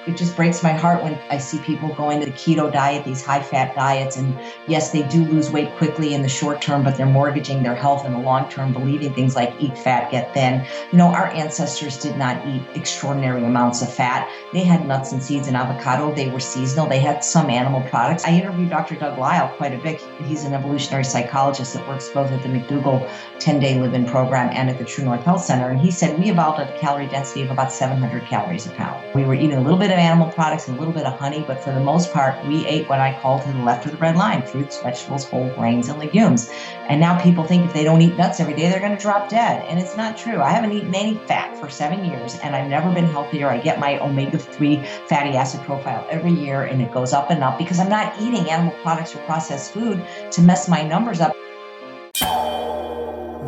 It just breaks my heart when I see people going to the keto diet, these high-fat diets, and yes, they do lose weight quickly in the short term, but they're mortgaging their health in the long term, believing things like eat fat, get thin. Our ancestors did not eat extraordinary amounts of fat. They had nuts and seeds and avocado. They were seasonal. They had some animal products. I interviewed Dr. Doug Lisle quite a bit. He's an evolutionary psychologist that works both at the McDougall 10-day live-in program and at the True North Health Center. And he said we evolved at a calorie density of about 700 calories a pound. We were eating a little bit of animal products and a little bit of honey, but for the most part, we ate what I call to the left of the red line: fruits, vegetables, whole grains, and legumes. And now people think if they don't eat nuts every day, they're going to drop dead. And it's not true. I haven't eaten any fat for 7 years, and I've never been healthier. I get my omega-3 fatty acid profile every year, and it goes up and up because I'm not eating animal products or processed food to mess my numbers up.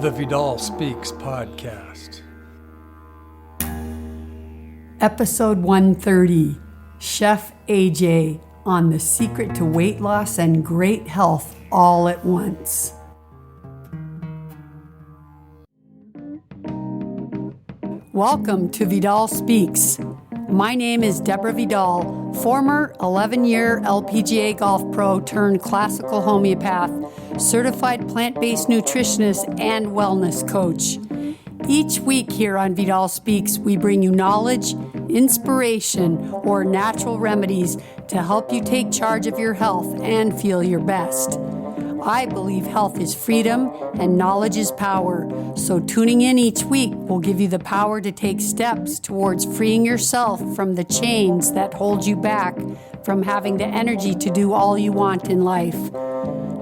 The Vidal Speaks podcast. Episode 130, Chef AJ on the secret to weight loss and great health all at once. Welcome to Vidal Speaks. My name is Deborah Vidal, former 11-year LPGA golf pro turned classical homeopath, certified plant-based nutritionist, and wellness coach. Each week here on Vidal Speaks, we bring you knowledge, inspiration, or natural remedies to help you take charge of your health and feel your best. I believe health is freedom and knowledge is power. So tuning in each week will give you the power to take steps towards freeing yourself from the chains that hold you back from having the energy to do all you want in life.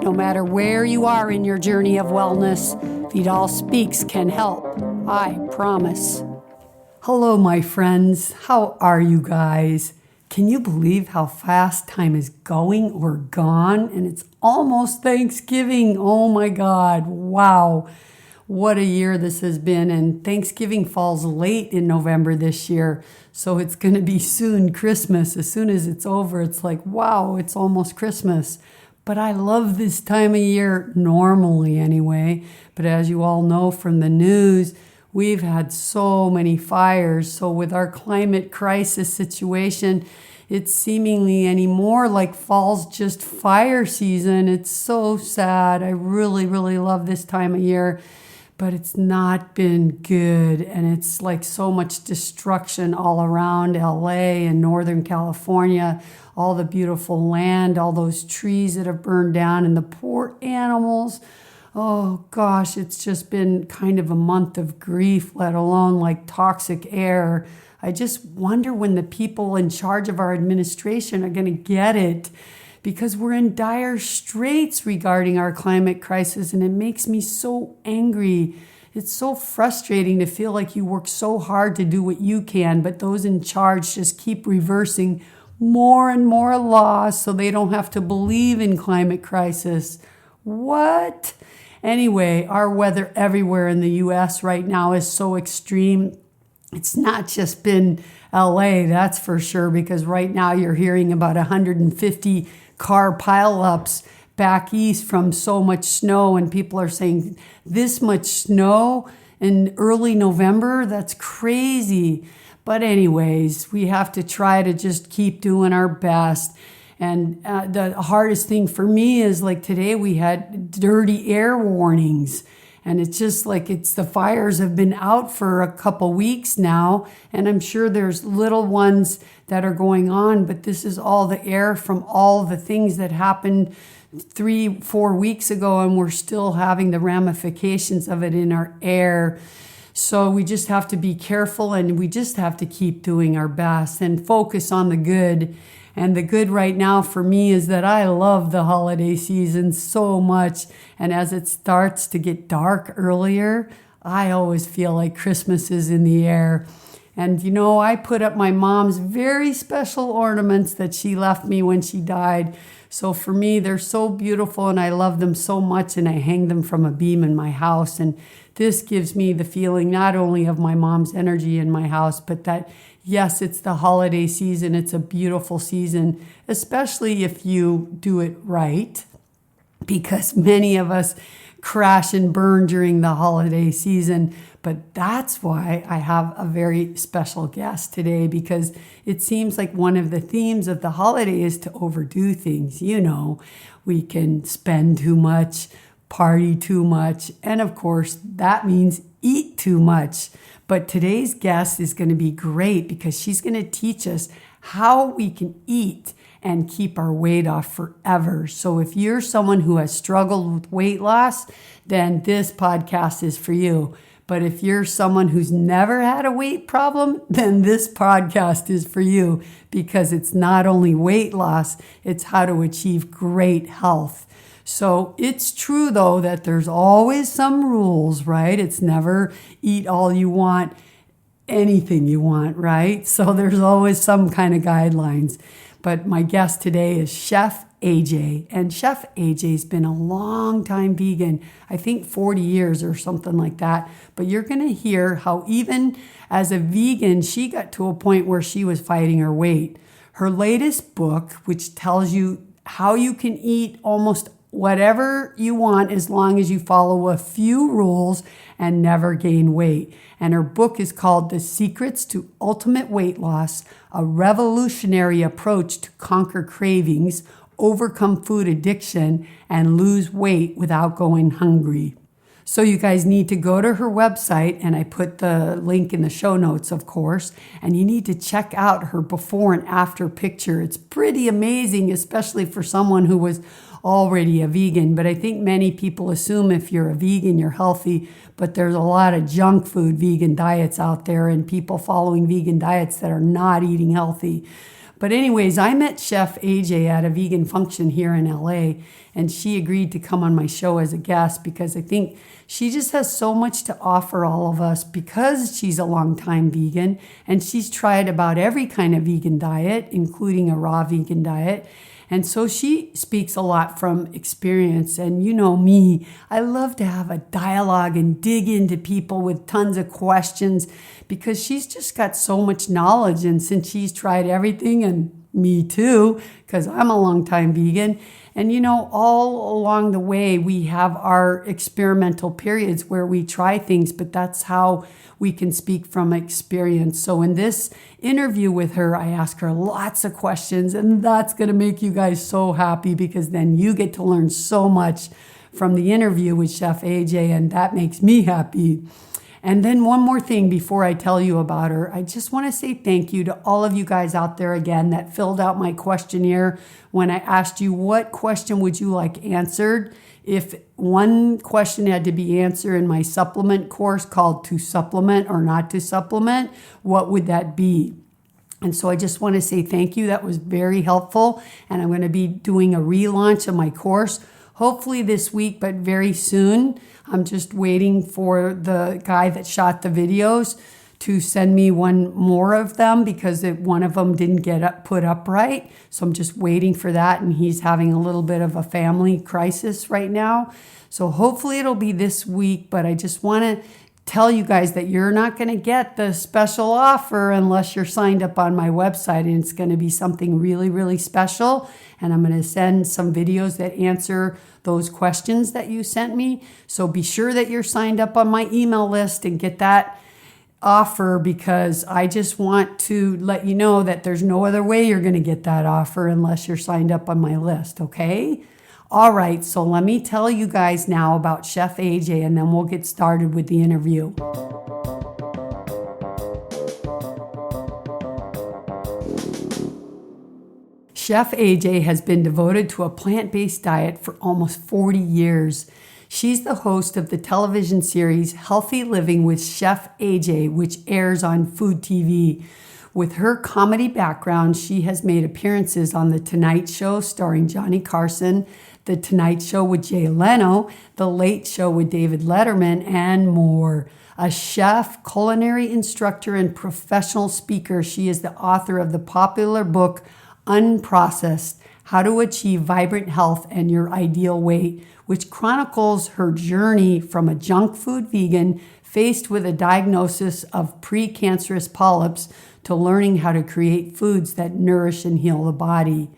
No matter where you are in your journey of wellness, Vidal Speaks can help. I promise. Hello, my friends. How are you guys? Can you believe how fast time is going or gone? And it's almost Thanksgiving. Oh my God. Wow. What a year this has been. And Thanksgiving falls late in November this year. So it's going to be soon Christmas. As soon as it's over, it's like, wow, it's almost Christmas. But I love this time of year normally anyway. But as you all know from the news, we've had so many fires. So with our climate crisis situation, it's seemingly anymore like fall's just fire season. It's so sad. I really, really love this time of year, but it's not been good. And it's like so much destruction all around LA and Northern California, all the beautiful land, all those trees that have burned down, and the poor animals. Oh gosh, it's just been kind of a month of grief, let alone like toxic air. I just wonder when the people in charge of our administration are going to get it, because we're in dire straits regarding our climate crisis, and it makes me so angry. It's so frustrating to feel like you work so hard to do what you can, but those in charge just keep reversing more and more laws so they don't have to believe in climate crisis. What? Anyway, our weather everywhere in the U.S. right now is so extreme. It's not just been LA, that's for sure, because right now you're hearing about 150 car pileups back east from so much snow, and people are saying this much snow in early November, that's crazy. But anyways, we have to try to just keep doing our best. And the hardest thing for me is like today we had dirty air warnings. And it's just like the fires have been out for a couple weeks now. And I'm sure there's little ones that are going on. But this is all the air from all the things that happened 3-4 weeks ago. And we're still having the ramifications of it in our air. So we just have to be careful, and we just have to keep doing our best and focus on the good. And the good right now for me is that I love the holiday season so much. And as it starts to get dark earlier, I always feel like Christmas is in the air. And I put up my mom's very special ornaments that she left me when she died. So for me, they're so beautiful and I love them so much, and I hang them from a beam in my house. And this gives me the feeling not only of my mom's energy in my house, but that yes, it's the holiday season. It's a beautiful season, especially if you do it right, because many of us crash and burn during the holiday season. But that's why I have a very special guest today, because it seems like one of the themes of the holiday is to overdo things. We can spend too much, party too much, and of course, that means eat too much. But today's guest is going to be great because she's going to teach us how we can eat and keep our weight off forever. So if you're someone who has struggled with weight loss, then this podcast is for you. But if you're someone who's never had a weight problem, then this podcast is for you, because it's not only weight loss, it's how to achieve great health. So it's true, though, that there's always some rules, right? It's never eat all you want, anything you want, right? So there's always some kind of guidelines. But my guest today is Chef AJ. And Chef AJ's been a long time vegan, I think 40 years or something like that. But you're going to hear how even as a vegan, she got to a point where she was fighting her weight. Her latest book, which tells you how you can eat almost whatever you want as long as you follow a few rules and never gain weight. And her book is called The Secrets to Ultimate Weight Loss, a revolutionary approach to conquer cravings, overcome food addiction, and lose weight without going hungry. So you guys need to go to her website, and I put the link in the show notes, of course, and you need to check out her before and after picture. It's pretty amazing, especially for someone who was already a vegan. But I think many people assume if you're a vegan, you're healthy, but there's a lot of junk food vegan diets out there and people following vegan diets that are not eating healthy. But anyways, I met Chef AJ at a vegan function here in LA, and she agreed to come on my show as a guest because I think she just has so much to offer all of us because she's a longtime vegan and she's tried about every kind of vegan diet, including a raw vegan diet. And so she speaks a lot from experience. And you know me, I love to have a dialogue and dig into people with tons of questions because she's just got so much knowledge. And since she's tried everything, and me too, because I'm a longtime vegan, and all along the way, we have our experimental periods where we try things, but that's how we can speak from experience. So in this interview with her, I ask her lots of questions, and that's going to make you guys so happy because then you get to learn so much from the interview with Chef AJ, and that makes me happy. And then one more thing before I tell you about her, I just want to say thank you to all of you guys out there again that filled out my questionnaire when I asked you what question would you like answered. If one question had to be answered in my supplement course called To Supplement or Not to Supplement, what would that be? And so I just want to say thank you. That was very helpful. And I'm going to be doing a relaunch of my course, hopefully this week, but very soon. I'm just waiting for the guy that shot the videos to send me one more of them because one of them didn't get put up right. So I'm just waiting for that. And he's having a little bit of a family crisis right now. So hopefully it'll be this week, but I just want to tell you guys that you're not going to get the special offer unless you're signed up on my website, and it's going to be something really, really special. And I'm going to send some videos that answer those questions that you sent me. So be sure that you're signed up on my email list and get that offer, because I just want to let you know that there's no other way you're going to get that offer unless you're signed up on my list, okay? All right, so let me tell you guys now about Chef AJ, and then we'll get started with the interview. Chef AJ has been devoted to a plant-based diet for almost 40 years. She's the host of the television series Healthy Living with Chef AJ, which airs on Food TV. With her comedy background, she has made appearances on The Tonight Show starring Johnny Carson, The Tonight Show with Jay Leno, The Late Show with David Letterman, and more. A chef, culinary instructor, and professional speaker, she is the author of the popular book Unprocessed: How to Achieve Vibrant Health and Your Ideal Weight, which chronicles her journey from a junk food vegan faced with a diagnosis of precancerous polyps to learning how to create foods that nourish and heal the body.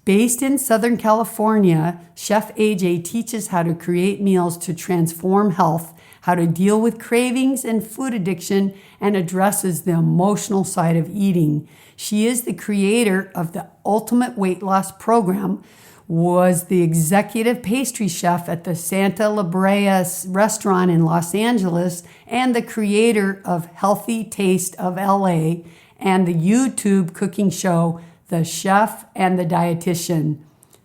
Based in Southern California, Chef AJ teaches how to create meals to transform health, how to deal with cravings and food addiction, and addresses the emotional side of eating. She is the creator of the Ultimate Weight Loss Program, was the executive pastry chef at the Santa La Brea restaurant in Los Angeles, and the creator of Healthy Taste of LA and the YouTube cooking show, The Chef and the Dietitian.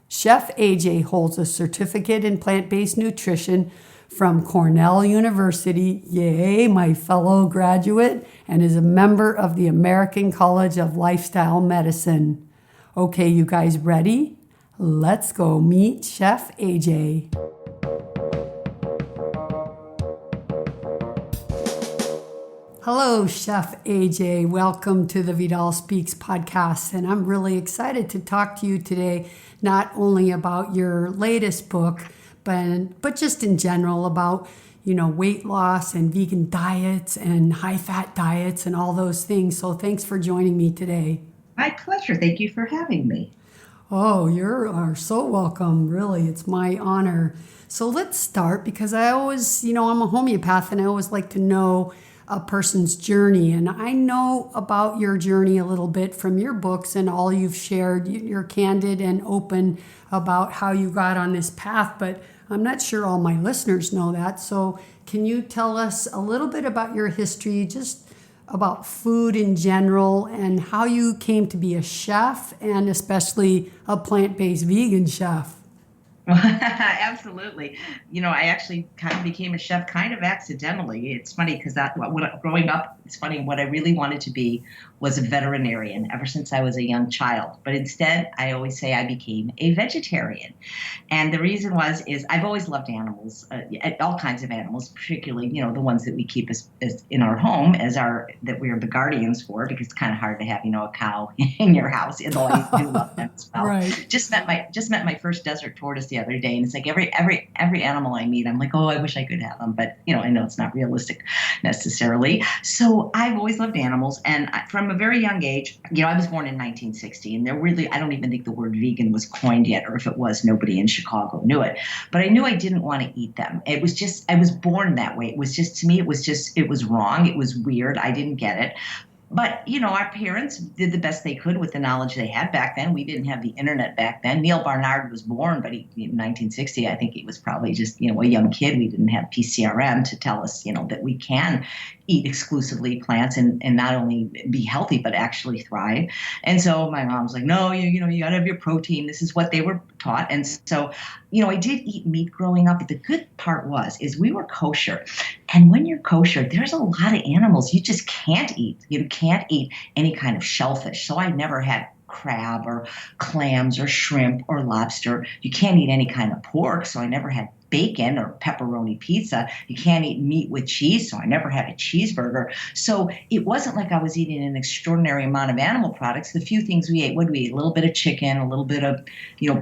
Chef AJ holds a certificate in plant-based nutrition from Cornell University, yay, my fellow graduate, and is a member of the American College of Lifestyle Medicine. Okay, you guys ready? Let's go meet Chef AJ. Hello, Chef AJ. Welcome to the Vidal Speaks podcast. And I'm really excited to talk to you today, not only about your latest book, but just in general about, weight loss and vegan diets and high-fat diets and all those things. So thanks for joining me today. My pleasure. Thank you for having me. Oh, you are so welcome. Really, it's my honor. So let's start because I always, I'm a homeopath and I always like to know a person's journey. And I know about your journey a little bit from your books and all you've shared. You're candid and open about how you got on this path, but I'm not sure all my listeners know that. So can you tell us a little bit about your history, just about food in general and how you came to be a chef and especially a plant-based vegan chef? Absolutely. I actually kind of became a chef kind of accidentally. It's funny because growing up, it's funny, what I really wanted to be was a veterinarian ever since I was a young child. But instead, I always say I became a vegetarian. And the reason is I've always loved animals, all kinds of animals, particularly, the ones that we keep as in our home that we are the guardians for, because it's kind of hard to have, a cow in your house, although I do love them as well. Right. Just met my first desert tortoise the other day, and it's like every animal I meet, I'm like, oh, I wish I could have them, but I know it's not realistic necessarily. So I've always loved animals, and from a very young age, I was born in 1960, and I don't even think the word vegan was coined yet, or if it was, nobody in Chicago knew it. But I knew I didn't want to eat them. It was just, I was born that way. It was just, to me, it was wrong. It was weird. I didn't get it. But, our parents did the best they could with the knowledge they had back then. We didn't have the internet back then. Neil Barnard was born, but in 1960, I think he was probably just, a young kid. We didn't have PCRM to tell us, that we can eat exclusively plants and not only be healthy, but actually thrive. And so my mom's like, no, you got to have your protein. This is what they were taught. And so, I did eat meat growing up. But the good part is we were kosher. And when you're kosher, there's a lot of animals you just can't eat. You can't eat any kind of shellfish. So I never had crab or clams or shrimp or lobster. You can't eat any kind of pork. So I never had bacon or pepperoni pizza. You can't eat meat with cheese, so I never had a cheeseburger. So it wasn't like I was eating an extraordinary amount of animal products. The few things we ate, a little bit of chicken, a little bit of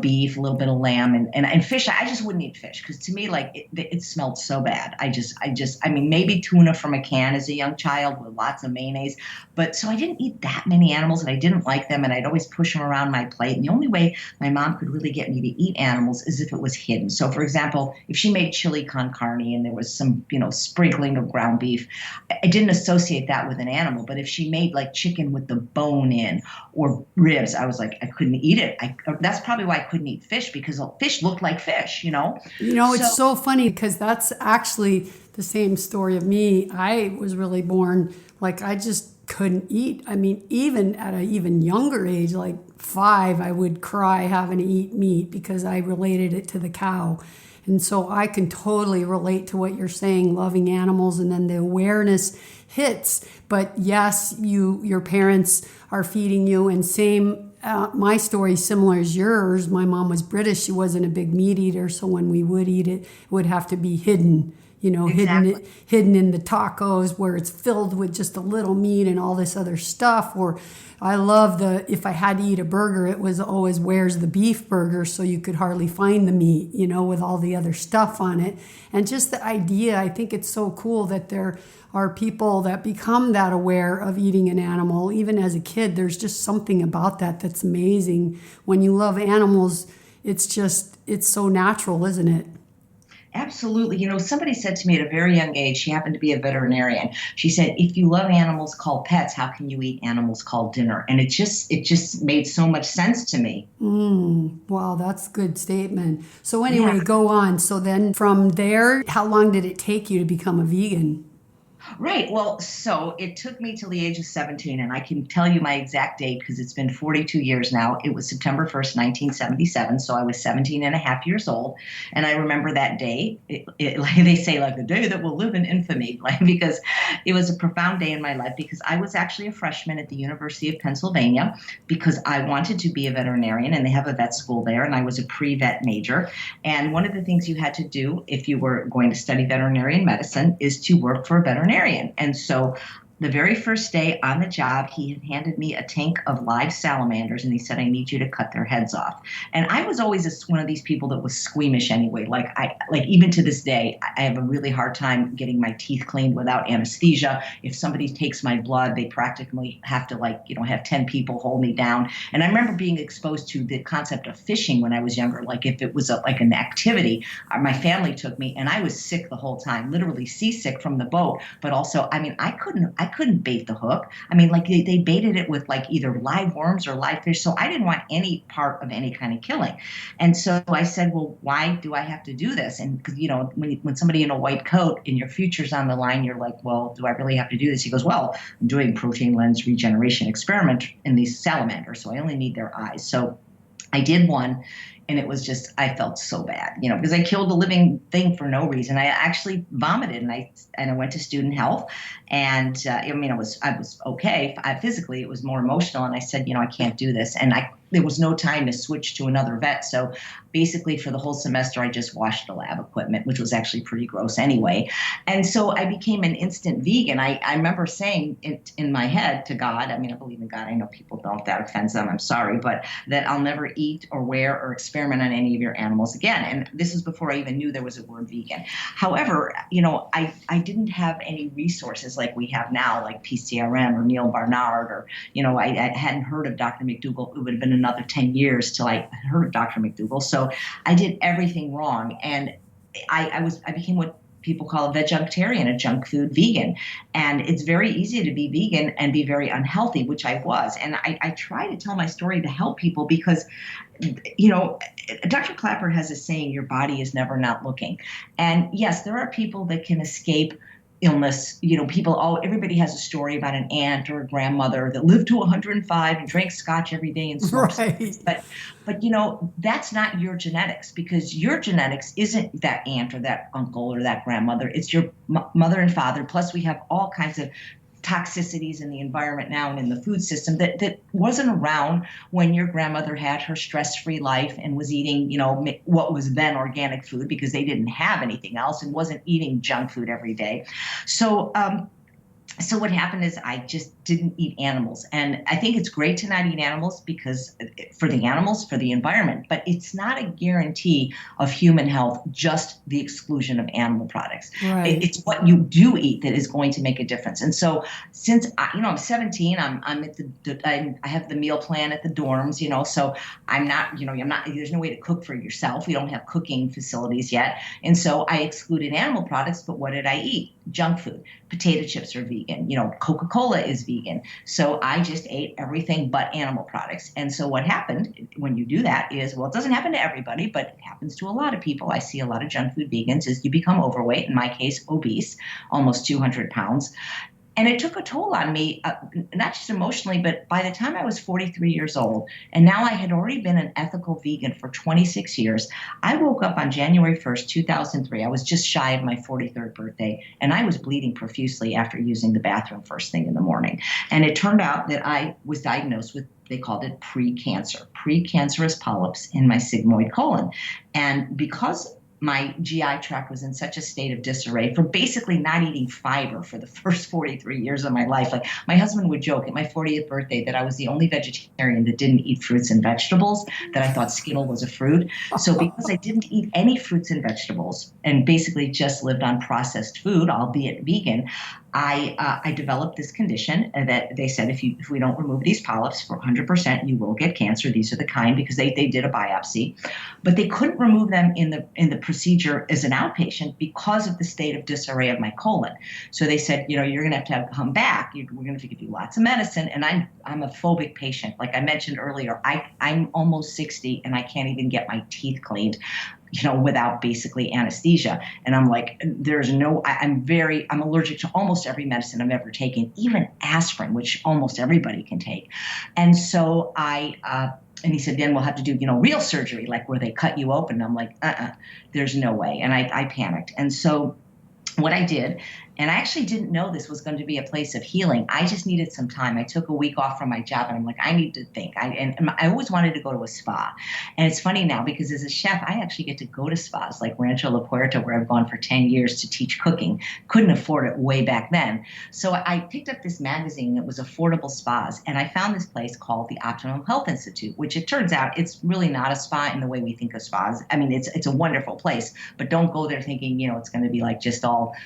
beef, a little bit of lamb, and fish. I just wouldn't eat fish because to me, like it smelled so bad. I mean, maybe tuna from a can as a young child with lots of mayonnaise, but so I didn't eat that many animals, and I didn't like them, and I'd always push them around my plate. And the only way my mom could really get me to eat animals is if it was hidden. So, for example, if she made chili con carne and there was some, sprinkling of ground beef, I didn't associate that with an animal. But if she made like chicken with the bone in or ribs, I was like, I couldn't eat it. That's probably why I couldn't eat fish, because fish looked like fish, It's so funny because that's actually the same story of me. I was really born, like I just couldn't eat. I mean, even at an even younger age, like 5, I would cry having to eat meat because I related it to the cow. And so I can totally relate to what you're saying, loving animals, and then the awareness hits. But yes, your parents are feeding you, and same, my story is similar as yours. My mom was British. She wasn't a big meat eater, so when we would eat it, it would have to be hidden. Exactly. hidden in the tacos where it's filled with just a little meat and all this other stuff. Or I love if I had to eat a burger, it was always, where's the beef burger? So you could hardly find the meat, with all the other stuff on it. And just the idea, I think it's so cool that there are people that become that aware of eating an animal. Even as a kid, there's just something about that that's amazing. When you love animals, it's so natural, isn't it? Absolutely. Somebody said to me at a very young age, she happened to be a veterinarian. She said, if you love animals called pets, how can you eat animals called dinner? And it just made so much sense to me. Wow, that's a good statement. So Yeah. anyway, go on. So then from there, how long did it take you to become a vegan? Right. Well, so it took me till the age of 17, and I can tell you my exact date because it's been 42 years now. It was September 1st, 1977. So I was 17 and a half years old. And I remember that day, like they say, like the day that will live in infamy, like, because it was a profound day in my life because I was actually a freshman at the University of Pennsylvania because I wanted to be a veterinarian, and they have a vet school there, and I was a pre-vet major. And one of the things you had to do if you were going to study veterinarian medicine is to work for a veterinarian. And so the very first day on the job, he had handed me a tank of live salamanders, and he said, I need you to cut their heads off. And I was always one of these people that was squeamish anyway. Like even to this day, I have a really hard time getting my teeth cleaned without anesthesia. If somebody takes my blood, they practically have to have 10 people hold me down. And I remember being exposed to the concept of fishing when I was younger. Like if it was like an activity, my family took me, and I was sick the whole time, literally seasick from the boat. But also, I mean, I couldn't bait the hook. I mean, like they baited it with like either live worms or live fish. So I didn't want any part of any kind of killing. And so I said, well, why do I have to do this? And because, when somebody in a white coat and your future's on the line, you're like, well, do I really have to do this? He goes, well, I'm doing protein lens regeneration experiment in these salamanders. So I only need their eyes. So I did one. And it was just, I felt so bad, because I killed a living thing for no reason. I actually vomited, and I went to student health, and I was okay physically. It was more emotional, and I said, I can't do this, and there was no time to switch to another vet. So basically, for the whole semester, I just washed the lab equipment, which was actually pretty gross anyway. And so I became an instant vegan. I remember saying it in my head to God. I mean, I believe in God. I know people don't. That offends them. I'm sorry, but that I'll never eat or wear or experiment on any of your animals again. And this was before I even knew there was a word vegan. However, I didn't have any resources like we have now, like PCRM or Neil Barnard, or, I hadn't heard of Dr. McDougall. It would have been another 10 years till I heard of Dr. McDougall. So I did everything wrong. And I became what people call a vegetarian, a junk food vegan. And it's very easy to be vegan and be very unhealthy, which I was. And I try to tell my story to help people because, Dr. Clapper has a saying, your body is never not looking. And yes, there are people that can escape illness. Everybody has a story about an aunt or a grandmother that lived to 105 and drank scotch every day and smoked. Right. But that's not your genetics, because your genetics isn't that aunt or that uncle or that grandmother. It's your mother and father. Plus we have all kinds of toxicities in the environment now and in the food system that wasn't around when your grandmother had her stress-free life and was eating, what was then organic food because they didn't have anything else, and wasn't eating junk food every day. So what happened is I just didn't eat animals. And I think it's great to not eat animals because for the animals, for the environment, but it's not a guarantee of human health, just the exclusion of animal products. Right. It's what you do eat that is going to make a difference. And so since, I'm 17, I'm at I have the meal plan at the dorms, so I'm not, there's no way to cook for yourself. We don't have cooking facilities yet. And so I excluded animal products, but what did I eat? Junk food. Potato chips are vegan. Coca-Cola is vegan. So I just ate everything but animal products. And so what happened when you do that is, well, it doesn't happen to everybody, but it happens to a lot of people. I see a lot of junk food vegans is you become overweight, in my case, obese, almost 200 pounds. And it took a toll on me, not just emotionally, but by the time I was 43 years old, and now I had already been an ethical vegan for 26 years, I woke up on January 1st, 2003. I was just shy of my 43rd birthday, and I was bleeding profusely after using the bathroom first thing in the morning. And it turned out that I was diagnosed with, they called it precancerous polyps in my sigmoid colon. And because my GI tract was in such a state of disarray for basically not eating fiber for the first 43 years of my life. Like my husband would joke at my 40th birthday that I was the only vegetarian that didn't eat fruits and vegetables, that I thought Skittle was a fruit. So because I didn't eat any fruits and vegetables and basically just lived on processed food, albeit vegan, I developed this condition that they said if we don't remove these polyps for 100%, you will get cancer. These are the kind, because they did a biopsy, but they couldn't remove them in the procedure as an outpatient because of the state of disarray of my colon. So they said, you're going to have come back. We're going to have to give you lots of medicine. And I'm a phobic patient. Like I mentioned earlier, I'm almost 60 and I can't even get my teeth cleaned, without basically anesthesia. And I'm like, I'm allergic to almost every medicine I've ever taken, even aspirin, which almost everybody can take. And so and he said, then we'll have to do, real surgery, like where they cut you open. And I'm like, there's no way. And I panicked. And so what I did, and I actually didn't know this was going to be a place of healing. I just needed some time. I took a week off from my job, and I'm like, I need to think. And I always wanted to go to a spa. And it's funny now because as a chef, I actually get to go to spas like Rancho La Puerta, where I've gone for 10 years to teach cooking. Couldn't afford it way back then. So I picked up this magazine that was affordable spas, and I found this place called the Optimum Health Institute, which it turns out it's really not a spa in the way we think of spas. I mean, it's a wonderful place, but don't go there thinking, it's going to be like just all,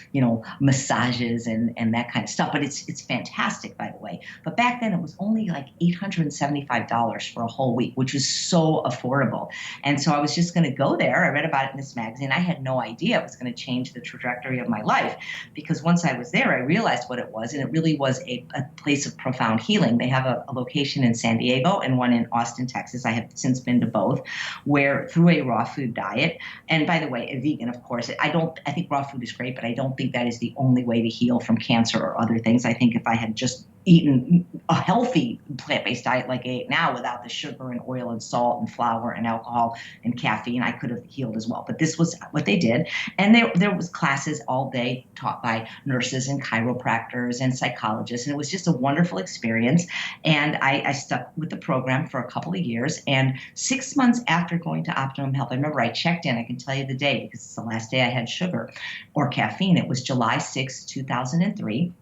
massages and that kind of stuff. But it's fantastic, by the way. But back then it was only like $875 for a whole week, which was so affordable. And so I was just going to go there. I read about it in this magazine. I had no idea it was going to change the trajectory of my life, because once I was there, I realized what it was. And it really was a place of profound healing. They have a location in San Diego and one in Austin, Texas. I have since been to both, where through a raw food diet, and by the way, a vegan, of course, I think raw food is great, but I don't think that is the only way to heal from cancer or other things. I think if I had just eaten a healthy plant-based diet like I ate now, without the sugar and oil and salt and flour and alcohol and caffeine, I could have healed as well. But this was what they did. And there was classes all day taught by nurses and chiropractors and psychologists. And it was just a wonderful experience. And I stuck with the program for a couple of years. And 6 months after going to Optimum Health, I remember I checked in. I can tell you the day because it's the last day I had sugar or caffeine. It was July 6, 2003.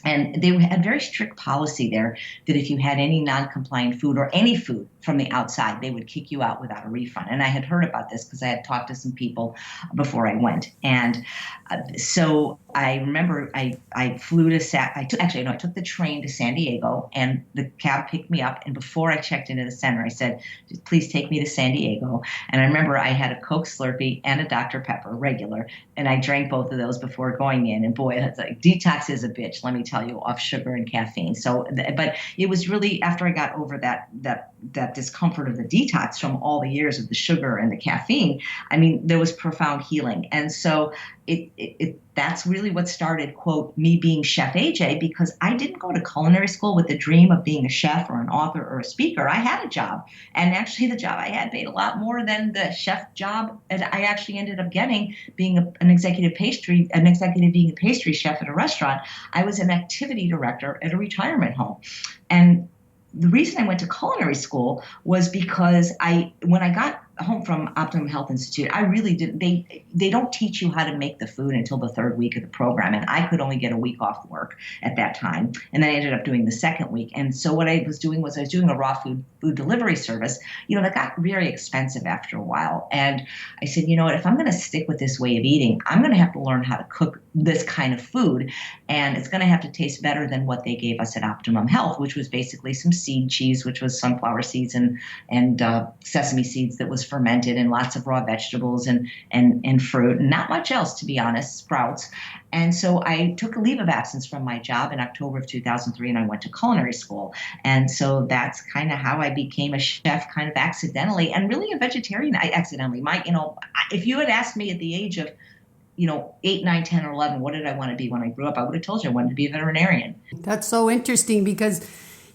And they had very strict policy there that if you had any non-compliant food or any food from the outside, they would kick you out without a refund. And I had heard about this because I had talked to some people before I went. And so I remember I flew to I took the train to San Diego, and the cab picked me up. And before I checked into the center, I said, please take me to San Diego. And I remember I had a Coke Slurpee and a Dr. Pepper regular, and I drank both of those before going in. And boy, it's like detox is a bitch, let me tell you, off sugar and caffeine. So, but it was really after I got over that discomfort of the detox from all the years of the sugar and the caffeine, I mean, there was profound healing. And so that's really what started, quote, me being Chef AJ, because I didn't go to culinary school with the dream of being a chef or an author or a speaker. I had a job, and actually the job I had paid a lot more than the chef job that I actually ended up getting, being an executive vegan pastry chef at a restaurant. I was an activity director at a retirement home. And the reason I went to culinary school was because when I got home from Optimum Health Institute, I really didn't. They don't teach you how to make the food until the third week of the program, and I could only get a week off work at that time, and then I ended up doing the second week. And so what I was doing was I was doing a raw food delivery service, that got very expensive after a while. And I said, what, if I'm going to stick with this way of eating, I'm going to have to learn how to cook this kind of food, and it's going to have to taste better than what they gave us at Optimum Health, which was basically some seed cheese, which was sunflower seeds and sesame seeds that was fermented, and lots of raw vegetables and fruit, and not much else, to be honest, sprouts. And so I took a leave of absence from my job in October of 2003, and I went to culinary school. And so that's kind of how I became a chef, kind of accidentally, and really a vegetarian. I accidentally. If you had asked me at the age of 8, 9, 10, or 11, what did I want to be when I grew up, I would have told you I wanted to be a veterinarian. That's so interesting because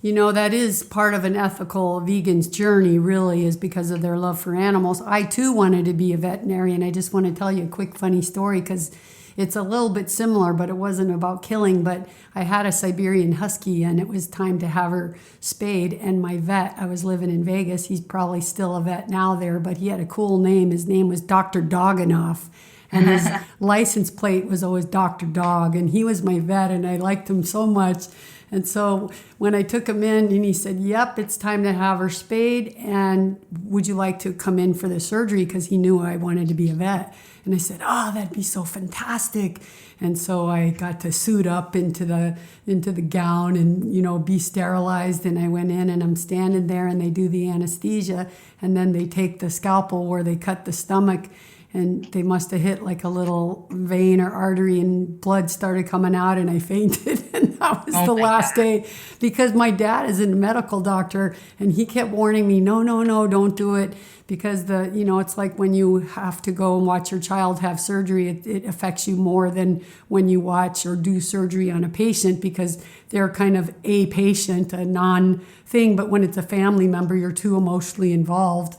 that is part of an ethical vegan's journey, really, is because of their love for animals. I, too, wanted to be a veterinarian. I just want to tell you a quick, funny story because it's a little bit similar, but it wasn't about killing. But I had a Siberian Husky, and it was time to have her spayed. And my vet, I was living in Vegas. He's probably still a vet now there, but he had a cool name. His name was Dr. Doganoff. And his license plate was always Dr. Dog. And he was my vet, and I liked him so much. And so when I took him in and he said, yep, it's time to have her spayed. And would you like to come in for the surgery? Because he knew I wanted to be a vet. And I said, oh, that'd be so fantastic. And so I got to suit up into the gown and, be sterilized. And I went in and I'm standing there and they do the anesthesia. And then they take the scalpel where they cut the stomach. And they must have hit like a little vein or artery and blood started coming out and I fainted. And that was the last day because my dad is a medical doctor and he kept warning me, no, don't do it. Because it's like when you have to go and watch your child have surgery, it affects you more than when you watch or do surgery on a patient because they're kind of a patient, a non-thing. But when it's a family member, you're too emotionally involved.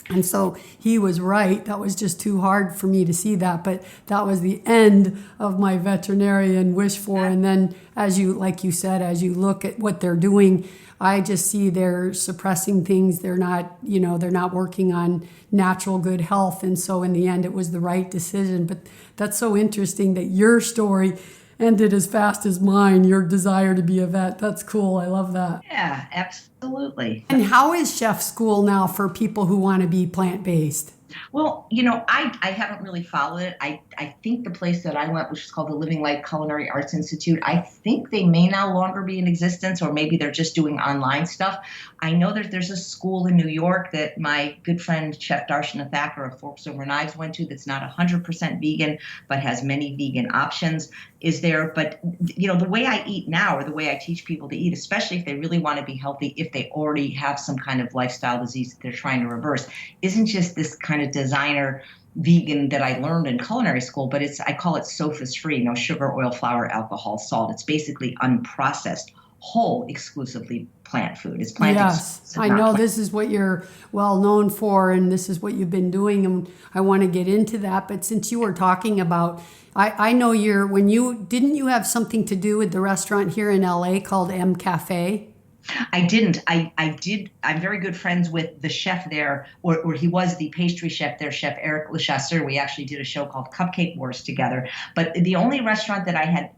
And so he was right. That was just too hard for me to see that. But that was the end of my veterinarian wish for. And then like you said, as you look at what they're doing, I just see they're suppressing things. They're not working on natural good health. And so in the end, it was the right decision. But that's so interesting that your story ended as fast as mine, your desire to be a vet. That's cool. I love that. Yeah, absolutely. And how is chef school now for people who want to be plant-based? Well, I haven't really followed it. I think the place that I went, which is called the Living Light Culinary Arts Institute, I think they may no longer be in existence, or maybe they're just doing online stuff. I know that there's a school in New York that my good friend Chef Darshana Thacker of Forks Over Knives went to that's not 100% vegan, but has many vegan options. Is there, but the way I eat now, or the way I teach people to eat, especially if they really want to be healthy, if they already have some kind of lifestyle disease that they're trying to reverse, isn't just this kind of designer vegan that I learned in culinary school, but I call it SOFAs free, no sugar, oil, flour, alcohol, salt. It's basically unprocessed, whole, exclusively plant food. It's plant Yes, I know this is what you're well known for, and this is what you've been doing, and I want to get into that. But since you were talking about, I know didn't you have something to do with the restaurant here in LA called M Cafe? I didn't. I did. I'm very good friends with the chef there, or he was the pastry chef there, Chef Eric Lechasseur. We actually did a show called Cupcake Wars together. But the only restaurant that I had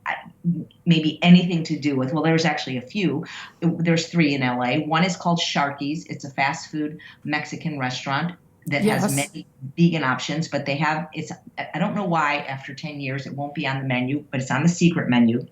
maybe anything to do with, well, there's actually a few. There's 3 in LA. One is called Sharky's. It's a fast food Mexican restaurant that has many vegan options, but I don't know why after 10 years it won't be on the menu, but it's on the secret menu.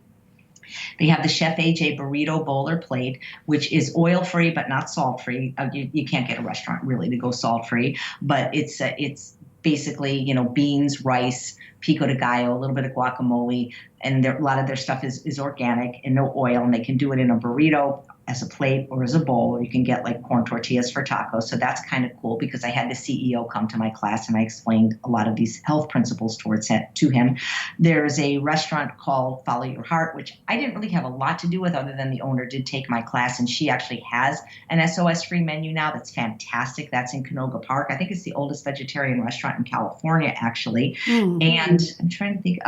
They have the Chef AJ Burrito Bowl or Plate, which is oil-free but not salt-free. You can't get a restaurant really to go salt-free, but it's basically, beans, rice, pico de gallo, a little bit of guacamole, and a lot of their stuff is organic and no oil, and they can do it in a burrito as a plate or as a bowl, or you can get like corn tortillas for tacos. So that's kind of cool because I had the CEO come to my class and I explained a lot of these health principles to him. There's a restaurant called Follow Your Heart, which I didn't really have a lot to do with other than the owner did take my class, and she actually has an SOS-free menu now that's fantastic. That's in Canoga Park. I think it's the oldest vegetarian restaurant in California, actually. Mm-hmm. And I'm trying to think,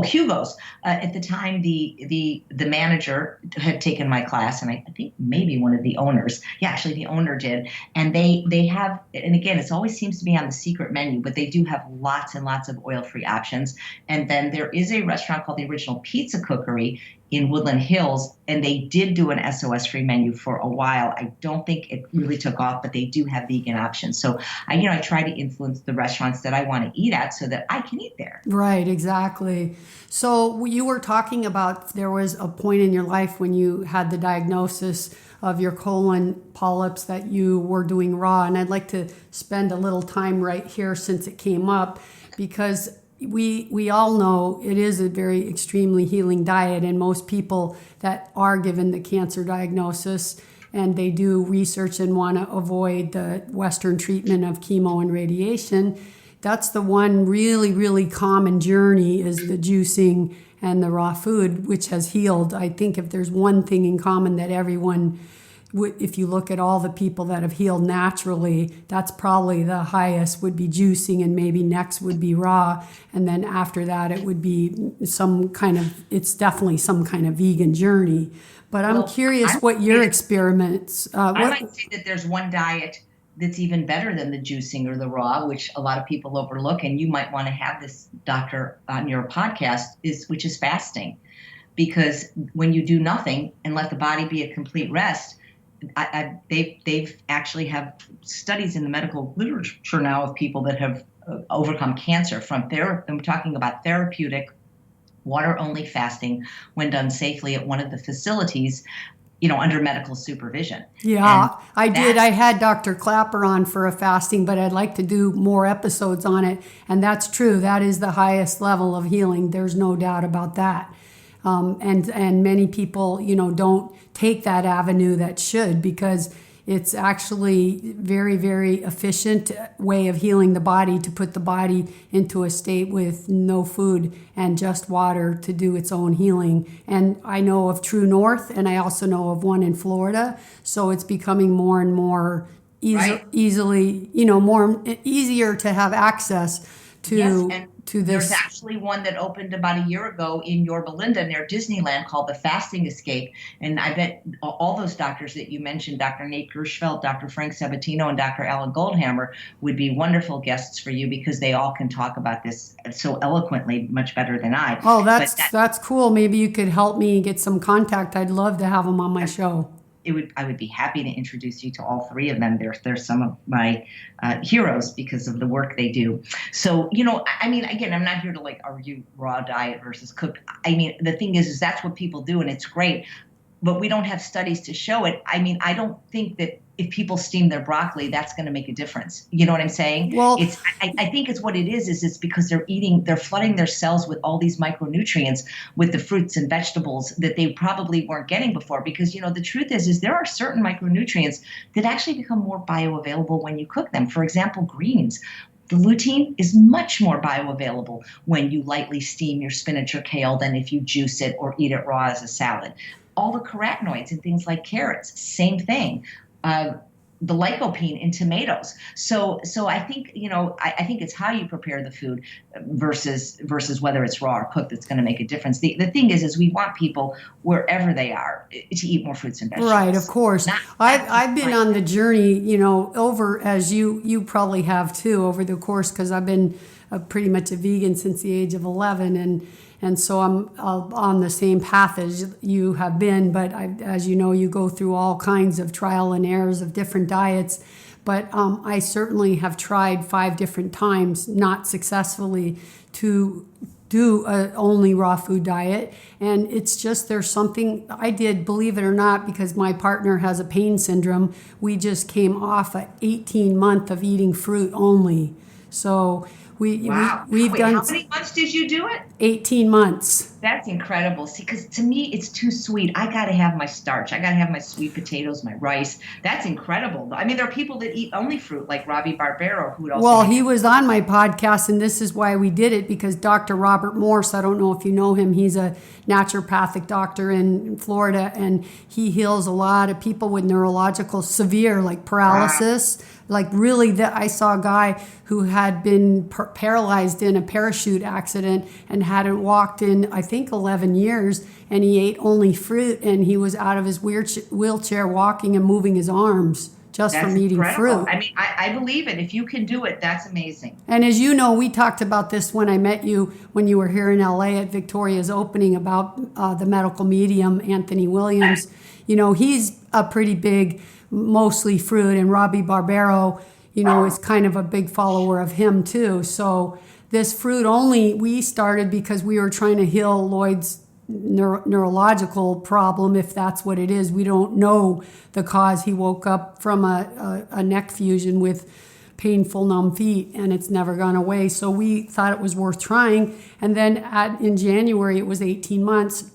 Hugo's. At the time, the manager had taken my class, and I think maybe one of the owners. Yeah, actually the owner did. And they have, and again, it always seems to be on the secret menu, but they do have lots and lots of oil-free options. And then there is a restaurant called the Original Pizza Cookery in Woodland Hills, and they did do an SOS-free menu for a while. I don't think it really took off, but they do have vegan options. So I try to influence the restaurants that I want to eat at so that I can eat there. Right, exactly. So you were talking about there was a point in your life when you had the diagnosis of your colon polyps that you were doing raw, and I'd like to spend a little time right here since it came up, because we all know it is a very extremely healing diet, and most people that are given the cancer diagnosis and they do research and want to avoid the Western treatment of chemo and radiation, that's the one really, really common journey is the juicing and the raw food, which has healed. I think if there's one thing in common that everyone, if you look at all the people that have healed naturally, that's probably the highest would be juicing, and maybe next would be raw. And then after that, it would be it's definitely some kind of vegan journey. But I'm curious what your experiments. I might say that there's one diet that's even better than the juicing or the raw, which a lot of people overlook. And you might want to have this, doctor, on your podcast, which is fasting. because when you do nothing and let the body be at complete rest, they've actually have studies in the medical literature now of people that have overcome cancer from therapy. I'm talking about therapeutic water-only fasting when done safely at one of the facilities, under medical supervision. Yeah, I did. I had Dr. Clapper on for a fasting, but I'd like to do more episodes on it. And that's true. That is the highest level of healing. There's no doubt about that. And many people, don't take that avenue that should, because it's actually very, very efficient way of healing the body, to put the body into a state with no food and just water to do its own healing. And I know of True North, and I also know of one in Florida. So it's becoming more and more easier to have access to, yes, to there's this. actually one that opened about a year ago in Yorba Linda near Disneyland called the Fasting Escape. And I bet all those doctors that you mentioned, Dr. Nate Gershfeld, Dr. Frank Sabatino, and Dr. Alan Goldhammer, would be wonderful guests for you, because they all can talk about this so eloquently, much better than I. Oh, that's cool. Maybe you could help me get some contact. I'd love to have them on my show. I would be happy to introduce you to all three of them. They're some of my heroes because of the work they do. So, again, I'm not here to argue raw diet versus cooked. The thing is that's what people do, and it's great, but we don't have studies to show it. I don't think that if people steam their broccoli, that's going to make a difference. You know what I'm saying? Well, I think it's what it is it's because they're flooding their cells with all these micronutrients with the fruits and vegetables that they probably weren't getting before. Because, the truth is there are certain micronutrients that actually become more bioavailable when you cook them. For example, greens. The lutein is much more bioavailable when you lightly steam your spinach or kale than if you juice it or eat it raw as a salad. All the carotenoids in things like carrots, same thing. The lycopene in tomatoes. So I think, I think it's how you prepare the food versus whether it's raw or cooked that's going to make a difference. The thing is we want people wherever they are to eat more fruits and vegetables. Right, of course. I've been on the journey, over, as you probably have too, over the course, because I've been pretty much a vegan since the age of 11, and so I'm on the same path as you have been. But as you know, you go through all kinds of trial and errors of different diets. But I certainly have tried 5 different times, not successfully, to do a only raw food diet. And it's just, there's something I did, believe it or not, because my partner has a pain syndrome. We just came off an 18-month of eating fruit only. So we've done. How many months did you do it? 18 months. That's incredible. See, because to me, it's too sweet. I got to have my starch. I got to have my sweet potatoes, my rice. That's incredible. There are people that eat only fruit, like Robbie Barbero, who would also. Well, he was on my podcast, and this is why we did it, because Dr. Robert Morse, I don't know if you know him, he's a naturopathic doctor in Florida, and he heals a lot of people with neurological severe, like paralysis. Wow. Like really, I saw a guy who had been paralyzed in a parachute accident and hadn't walked in, I think, 11 years, and he ate only fruit, and he was out of his wheelchair walking and moving his arms just from eating incredible. fruit. I believe it. If you can do it, that's amazing. And as you know, we talked about this when I met you when you were here in LA at Victoria's opening about the medical medium, Anthony Williams. He's a pretty big, mostly fruit, and Robbie Barbero, is kind of a big follower of him too. So this fruit only, we started because we were trying to heal Lloyd's neurological problem, if that's what it is. We don't know the cause. He woke up from a neck fusion with painful numb feet, and it's never gone away. So we thought it was worth trying. And then in January, it was 18 months,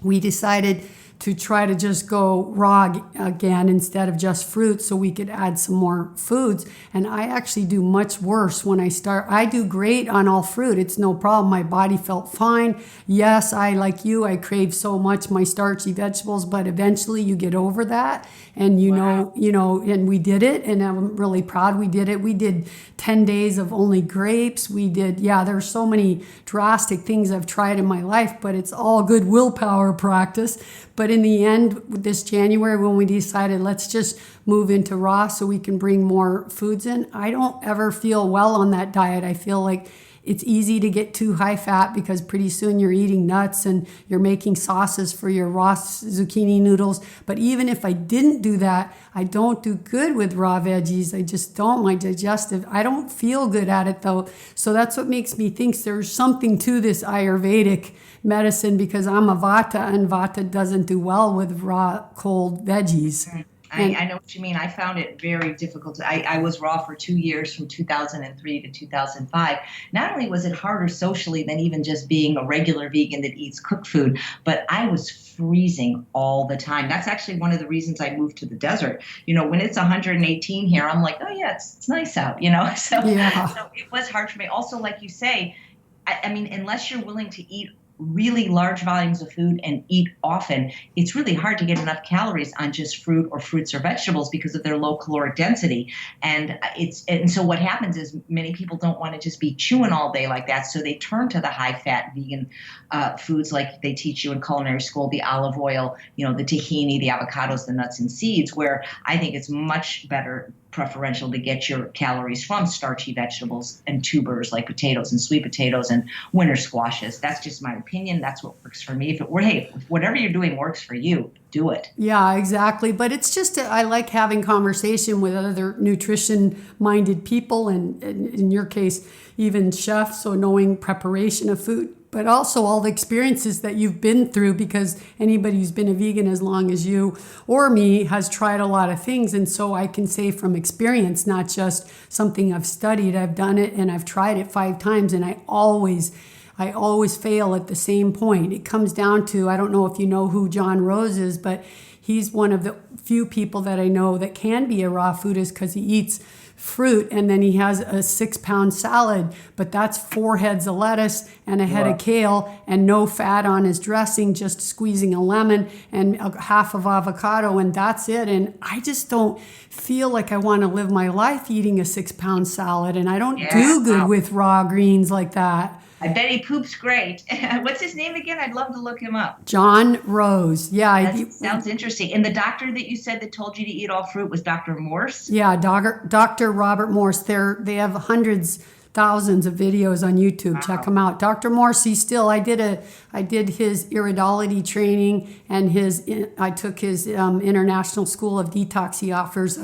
we decided to try to just go raw again instead of just fruit, so we could add some more foods. And I actually do much worse when I start. I do great on all fruit. It's no problem. My body felt fine. Yes, like you, I crave so much my starchy vegetables, but eventually you get over that. And and we did it, and I'm really proud we did it. We did 10 days of only grapes. We did, there's so many drastic things I've tried in my life, but it's all good willpower practice. But in the end, this January, when we decided let's just move into raw so we can bring more foods in, I don't ever feel well on that diet. I feel like It's easy to get too high fat because pretty soon you're eating nuts and you're making sauces for your raw zucchini noodles. But even if I didn't do that, I don't do good with raw veggies. I just don't. My digestive, I don't feel good at it though. So that's what makes me think there's something to this Ayurvedic medicine, because I'm a Vata, and Vata doesn't do well with raw, cold veggies. I know what you mean. I found it very difficult. I was raw for 2 years, from 2003 to 2005. Not only was it harder socially than even just being a regular vegan that eats cooked food, but I was freezing all the time. That's actually one of the reasons I moved to the desert. When it's 118 here, I'm like, oh yeah, it's nice out, So, Yeah. so it was hard for me. Also, like you say, I mean, unless you're willing to eat really large volumes of food and eat often, it's really hard to get enough calories on just fruit or fruits or vegetables because of their low caloric density. And so what happens is many people don't want to just be chewing all day like that. So they turn to the high fat vegan foods, like they teach you in culinary school, the olive oil, the tahini, the avocados, the nuts and seeds, where I think it's much better preferential to get your calories from starchy vegetables and tubers like potatoes and sweet potatoes and winter squashes. That's just my opinion. That's what works for me. If whatever you're doing works for you, do it. Yeah, exactly. But it's just, I like having conversation with other nutrition-minded people, and in your case, even chefs, so knowing preparation of food, but also all the experiences that you've been through, because anybody who's been a vegan as long as you or me has tried a lot of things. And so I can say from experience, not just something I've studied, I've done it and I've tried it 5 times, and I always fail at the same point. It comes down to, I don't know if you know who John Rose is, but he's one of the few people that I know that can be a raw foodist, because he eats fruit and then he has a 6-pound salad, but that's 4 heads of lettuce and a head of kale and no fat on his dressing, just squeezing a lemon and half of avocado, and that's it. And I just don't feel like I want to live my life eating a 6-pound salad, and I don't do good with raw greens like that. I bet he poops great. What's his name again? I'd love to look him up. John Rose. Yeah. That sounds interesting. And the doctor that you said that told you to eat all fruit was Dr. Morse? Yeah, Dr. Robert Morse. They have hundreds, thousands of videos on YouTube. Wow. Check them out. Dr. Morse, I did his iridology training, and I took his International School of Detox. He offers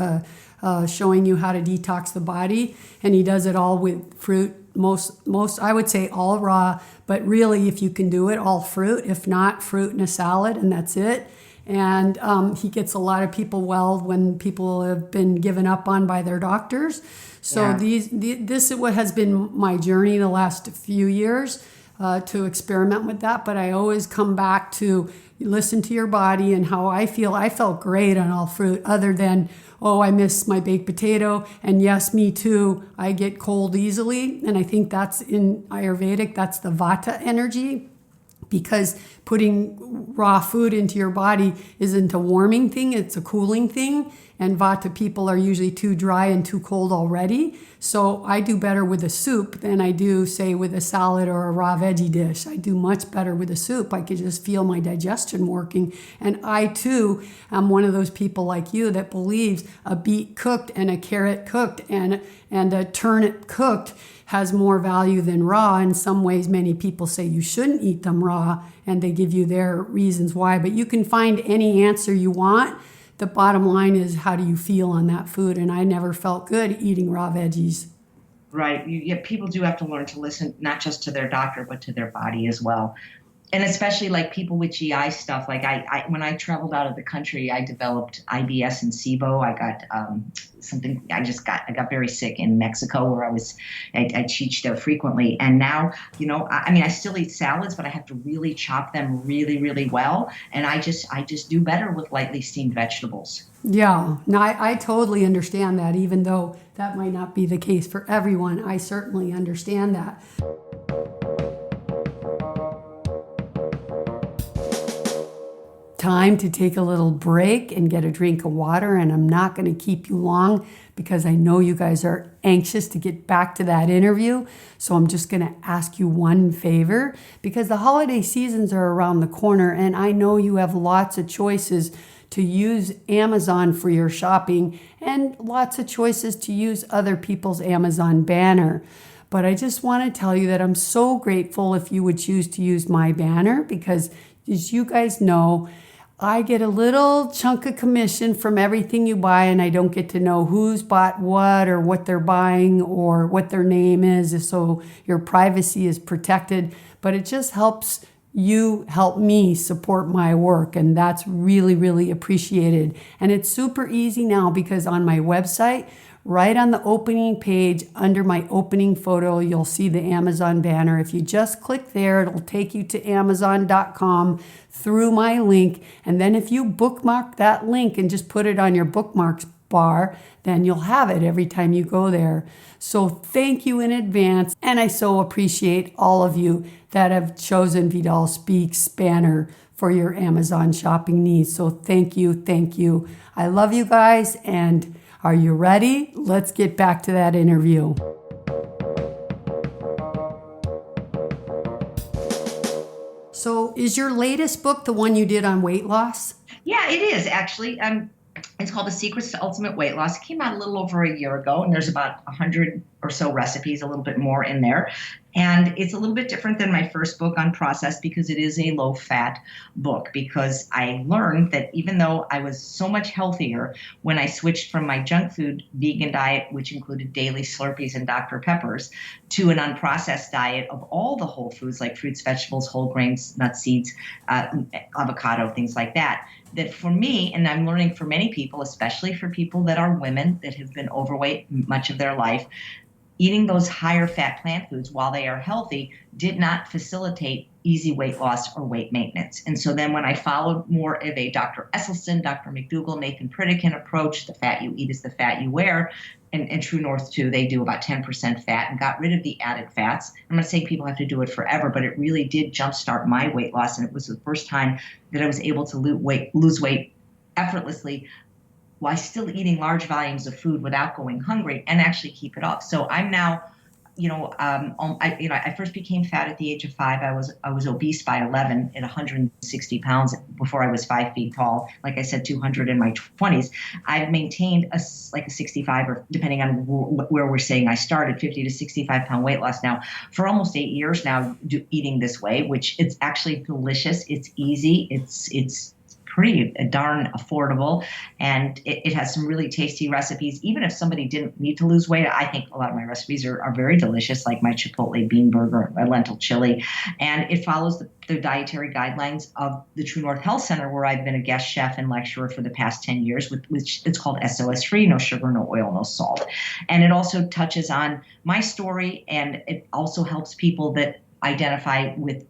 showing you how to detox the body, and he does it all with fruit. Most I would say all raw, but really if you can do it, all fruit. If not, fruit in a salad, and that's it. And he gets a lot of people well when people have been given up on by their doctors. So this has been my journey the last few years to experiment with that. But I always come back to listen to your body and how I feel. I felt great on all fruit, other than, I miss my baked potato. And yes, me too. I get cold easily. And I think that's in Ayurvedic, that's the Vata energy, because putting raw food into your body isn't a warming thing, it's a cooling thing. And Vata people are usually too dry and too cold already. So I do better with a soup than I do, say, with a salad or a raw veggie dish. I do much better with a soup. I can just feel my digestion working. And I, too, am one of those people like you that believes a beet cooked and a carrot cooked and a turnip cooked has more value than raw. In some ways, many people say you shouldn't eat them raw, and they give you their reasons why. But you can find any answer you want. The bottom line is, how do you feel on that food? And I never felt good eating raw veggies. Right. People do have to learn to listen, not just to their doctor, but to their body as well. And especially like people with GI stuff. Like I when I traveled out of the country, I developed IBS and SIBO. I got I got very sick in Mexico, where I teach there frequently. And now, I still eat salads, but I have to really chop them really, really well. And I just do better with lightly steamed vegetables. Yeah, no, I totally understand that, even though that might not be the case for everyone. I certainly understand that. Time to take a little break and get a drink of water, and I'm not going to keep you long because I know you guys are anxious to get back to that interview. So I'm just going to ask you one favor, because the holiday seasons are around the corner, and I know you have lots of choices to use Amazon for your shopping and lots of choices to use other people's Amazon banner. But I just want to tell you that I'm so grateful if you would choose to use my banner, because as you guys know, I get a little chunk of commission from everything you buy, and I don't get to know who's bought what or what they're buying or what their name is, so your privacy is protected. But it just helps you help me support my work, and that's really, really appreciated. And it's super easy now, because on my website, right on the opening page, under my opening photo, you'll see the Amazon banner. If you just click there, it'll take you to Amazon.com through my link. And then if you bookmark that link and just put it on your bookmarks bar, then you'll have it every time you go there. So thank you in advance. And I so appreciate all of you that have chosen Vidal Speaks banner for your Amazon shopping needs. So thank you. Thank you. I love you guys. And are you ready? Let's get back to that interview. So, is your latest book the one you did on weight loss? Yeah, it is actually. It's called The Secrets to Ultimate Weight Loss. It came out a little over a year ago, and there's about 100 or so recipes, a little bit more in there. And it's a little bit different than my first book on processed, because it is a low-fat book, because I learned that even though I was so much healthier when I switched from my junk food vegan diet, which included daily Slurpees and Dr. Peppers, to an unprocessed diet of all the whole foods like fruits, vegetables, whole grains, nuts, seeds, avocado, things like that, that for me, and I'm learning for many people, especially for people that are women that have been overweight much of their life, eating those higher fat plant foods while they are healthy did not facilitate easy weight loss or weight maintenance. And so then when I followed more of a Dr. Esselstyn, Dr. McDougall, Nathan Pritikin approach, the fat you eat is the fat you wear, and True North too, they do about 10% fat and got rid of the added fats. I'm not saying people have to do it forever, but it really did jumpstart my weight loss. And it was the first time that I was able to lose weight effortlessly while still eating large volumes of food without going hungry, and actually keep it off. So I'm now, I first became fat at the age of 5. I was obese by 11 at 160 pounds before I was 5 feet tall. Like I said, 200 in my 20s. I've maintained a 65, or depending on where we're saying I started, 50 to 65 pound weight loss now for almost 8 years now, eating this way, which it's actually delicious. It's easy. It's pretty darn affordable, and it has some really tasty recipes. Even if somebody didn't need to lose weight, I think a lot of my recipes are very delicious, like my Chipotle bean burger, my lentil chili, and it follows the dietary guidelines of the True North Health Center, where I've been a guest chef and lecturer for the past 10 years, which it's called SOS Free, no sugar, no oil, no salt. And it also touches on my story, and it also helps people that identify with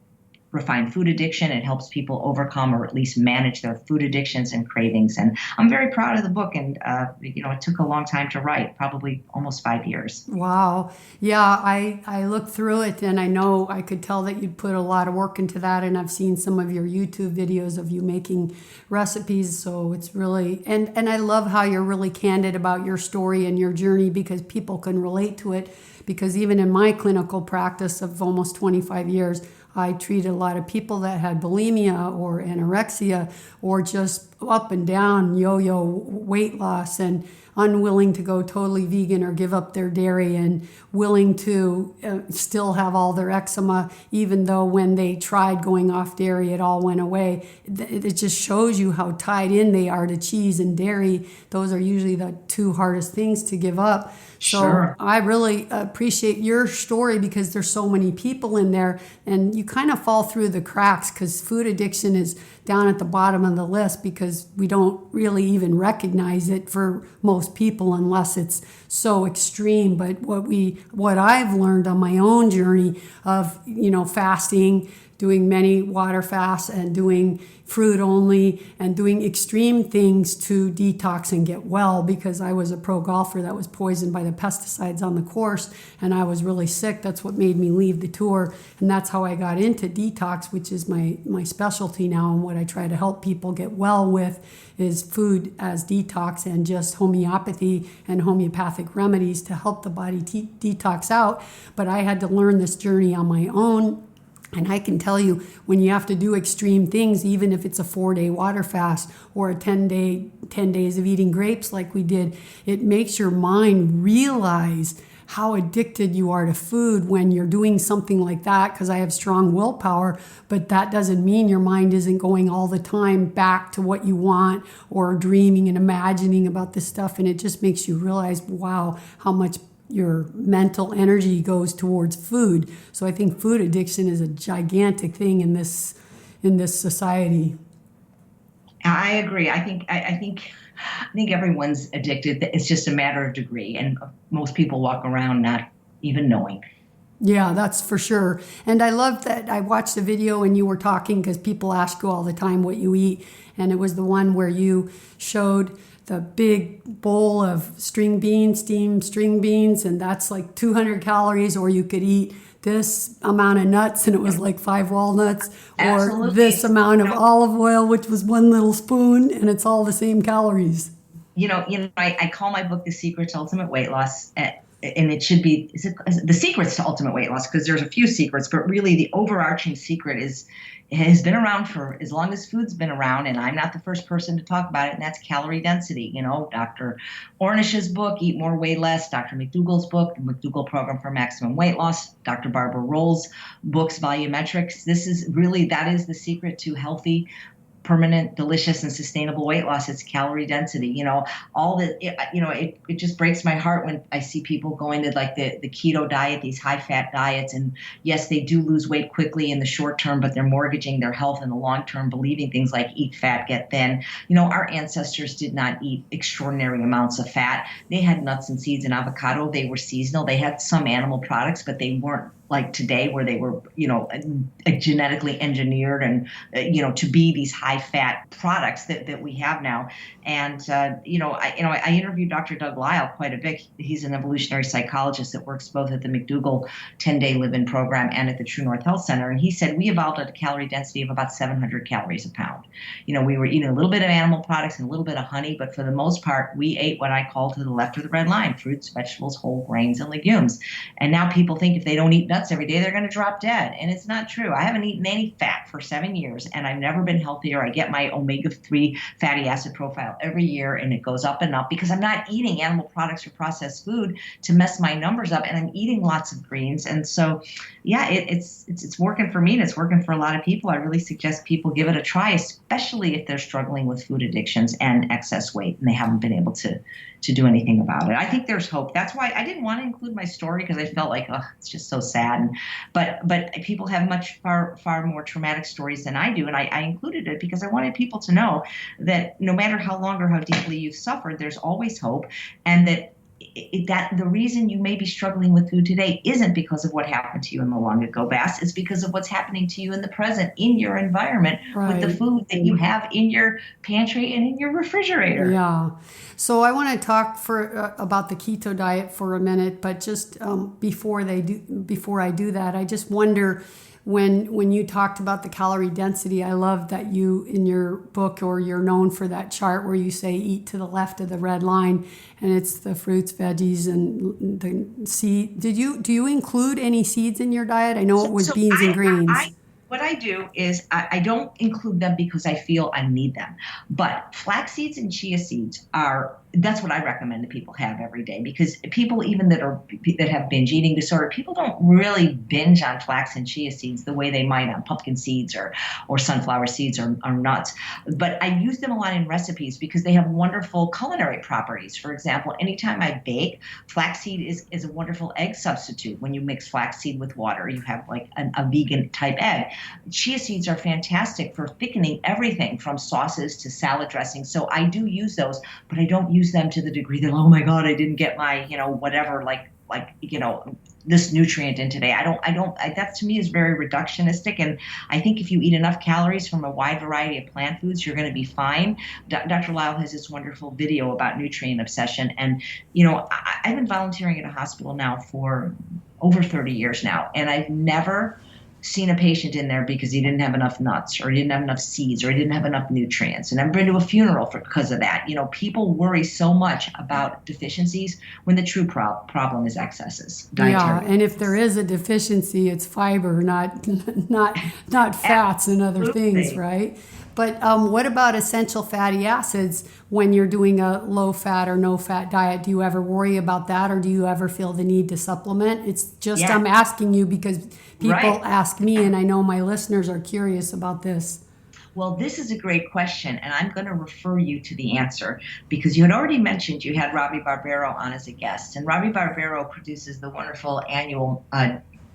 refined food addiction. It helps people overcome or at least manage their food addictions and cravings. And I'm very proud of the book. And, it took a long time to write, probably almost 5 years. Wow. Yeah, I looked through it, and I know I could tell that you'd put a lot of work into that. And I've seen some of your YouTube videos of you making recipes. So it's really, and I love how you're really candid about your story and your journey, because people can relate to it. Because even in my clinical practice of almost 25 years, I treated a lot of people that had bulimia or anorexia or just up and down yo-yo weight loss, and unwilling to go totally vegan or give up their dairy, and willing to still have all their eczema, even though when they tried going off dairy, it all went away. It just shows you how tied in they are to cheese and dairy. Those are usually the two hardest things to give up. So Sure. I really appreciate your story, because there's so many people in there, and you kind of fall through the cracks, because food addiction is down at the bottom of the list, because we don't really even recognize it for most people unless it's so extreme. But what I've learned on my own journey of, fasting, doing many water fasts and doing fruit only and doing extreme things to detox and get well, because I was a pro golfer that was poisoned by the pesticides on the course, and I was really sick. That's what made me leave the tour, and that's how I got into detox, which is my specialty now. And what I try to help people get well with is food as detox, and just homeopathy and homeopathic remedies to help the body detox out. But I had to learn this journey on my own. And I can tell you, when you have to do extreme things, even if it's a 4-day water fast or a 10 days of eating grapes like we did, it makes your mind realize how addicted you are to food when you're doing something like that, because I have strong willpower, but that doesn't mean your mind isn't going all the time back to what you want or dreaming and imagining about this stuff. And it just makes you realize, wow, how much your mental energy goes towards food. So I think food addiction is a gigantic thing in this society. I agree. I think everyone's addicted. It's just a matter of degree, and most people walk around not even knowing. Yeah, that's for sure. And I love that I watched a video and you were talking, because people ask you all the time what you eat. And it was the one where you showed the big bowl of string beans, steamed string beans, and that's like 200 calories, or you could eat this amount of nuts and it was like 5 walnuts, Absolutely. or this amount of olive oil, which was 1 little spoon, and it's all the same calories. I call my book The Secret to Ultimate Weight Loss. And it should be the secrets to ultimate weight loss, because there's a few secrets, but really the overarching secret has been around for as long as food's been around, and I'm not the first person to talk about it, and that's calorie density. Dr. Ornish's book, Eat More, Weigh Less, Dr. McDougall's book, The McDougall Program for Maximum Weight Loss, Dr. Barbara Roll's books, Volumetrics. That is the secret to healthy, permanent, delicious, and sustainable weight loss. It's calorie density. It just breaks my heart when I see people going to like the keto diet, these high fat diets. And yes, they do lose weight quickly in the short term, but they're mortgaging their health in the long term, believing things like eat fat, get thin. Our ancestors did not eat extraordinary amounts of fat. They had nuts and seeds and avocado. They were seasonal. They had some animal products, but they weren't like today, where they were, genetically engineered and, to be these high fat products that we have now. And, I interviewed Dr. Doug Lisle quite a bit. He's an evolutionary psychologist that works both at the McDougall 10-day live-in program and at the True North Health Center. And he said we evolved at a calorie density of about 700 calories a pound. We were eating a little bit of animal products and a little bit of honey, but for the most part, we ate what I call to the left of the red line: fruits, vegetables, whole grains, and legumes. And now people think if they don't eat nuts every day, they're going to drop dead. And it's not true. I haven't eaten any fat for 7 years, and I've never been healthier. I get my omega-3 fatty acid profile every year, and it goes up and up because I'm not eating animal products or processed food to mess my numbers up, and I'm eating lots of greens. And so, yeah, it's working for me, and it's working for a lot of people. I really suggest people give it a try, especially if they're struggling with food addictions and excess weight, and they haven't been able to do anything about it. I think there's hope. That's why I didn't want to include my story, because I felt like, it's just so sad. But people have far more traumatic stories than I do, and I included it because I wanted people to know that no matter how long or how deeply you've suffered, there's always hope, and that the reason you may be struggling with food today isn't because of what happened to you in the long ago past. It's because of what's happening to you in the present, in your environment, right, with the food that you have in your pantry and in your refrigerator. Yeah. So I want to talk about the keto diet for a minute, but just before I do that, I just wonder, when you talked about the calorie density, I love that you, in your book, or you're known for that chart where you say eat to the left of the red line, and it's the fruits, veggies, and the seed. Do you include any seeds in your diet? I know it was beans and greens. What I do is I don't include them because I feel I need them. But flax seeds and chia seeds that's what I recommend that people have every day, because people even that have binge eating disorder, people don't really binge on flax and chia seeds the way they might on pumpkin seeds or sunflower seeds or nuts. But I use them a lot in recipes because they have wonderful culinary properties. For example, anytime I bake, flaxseed is a wonderful egg substitute. When you mix flaxseed with water, you have like a vegan type egg. Chia seeds are fantastic for thickening everything from sauces to salad dressing. So I do use those, but I don't use them to the degree that, oh my God, I didn't get my, whatever, this nutrient in today. That to me is very reductionistic. And I think if you eat enough calories from a wide variety of plant foods, you're going to be fine. Dr. Lisle has this wonderful video about nutrient obsession. And, I've been volunteering at a hospital now for over 30 years now, and I've never seen a patient in there because he didn't have enough nuts, or he didn't have enough seeds, or he didn't have enough nutrients. And I've been to a funeral because of that. People worry so much about deficiencies when the true problem is excesses. Yeah, and if there is a deficiency, it's fiber, not fats and other things, right? But what about essential fatty acids when you're doing a low fat or no fat diet? Do you ever worry about that, or do you ever feel the need to supplement? It's just, Yeah, I'm asking you because people right. ask me, and I know my listeners are curious about this. Well, this is a great question, and I'm going to refer you to the answer because you had already mentioned you had Robbie Barbero on as a guest, and Robbie Barbero produces the wonderful annual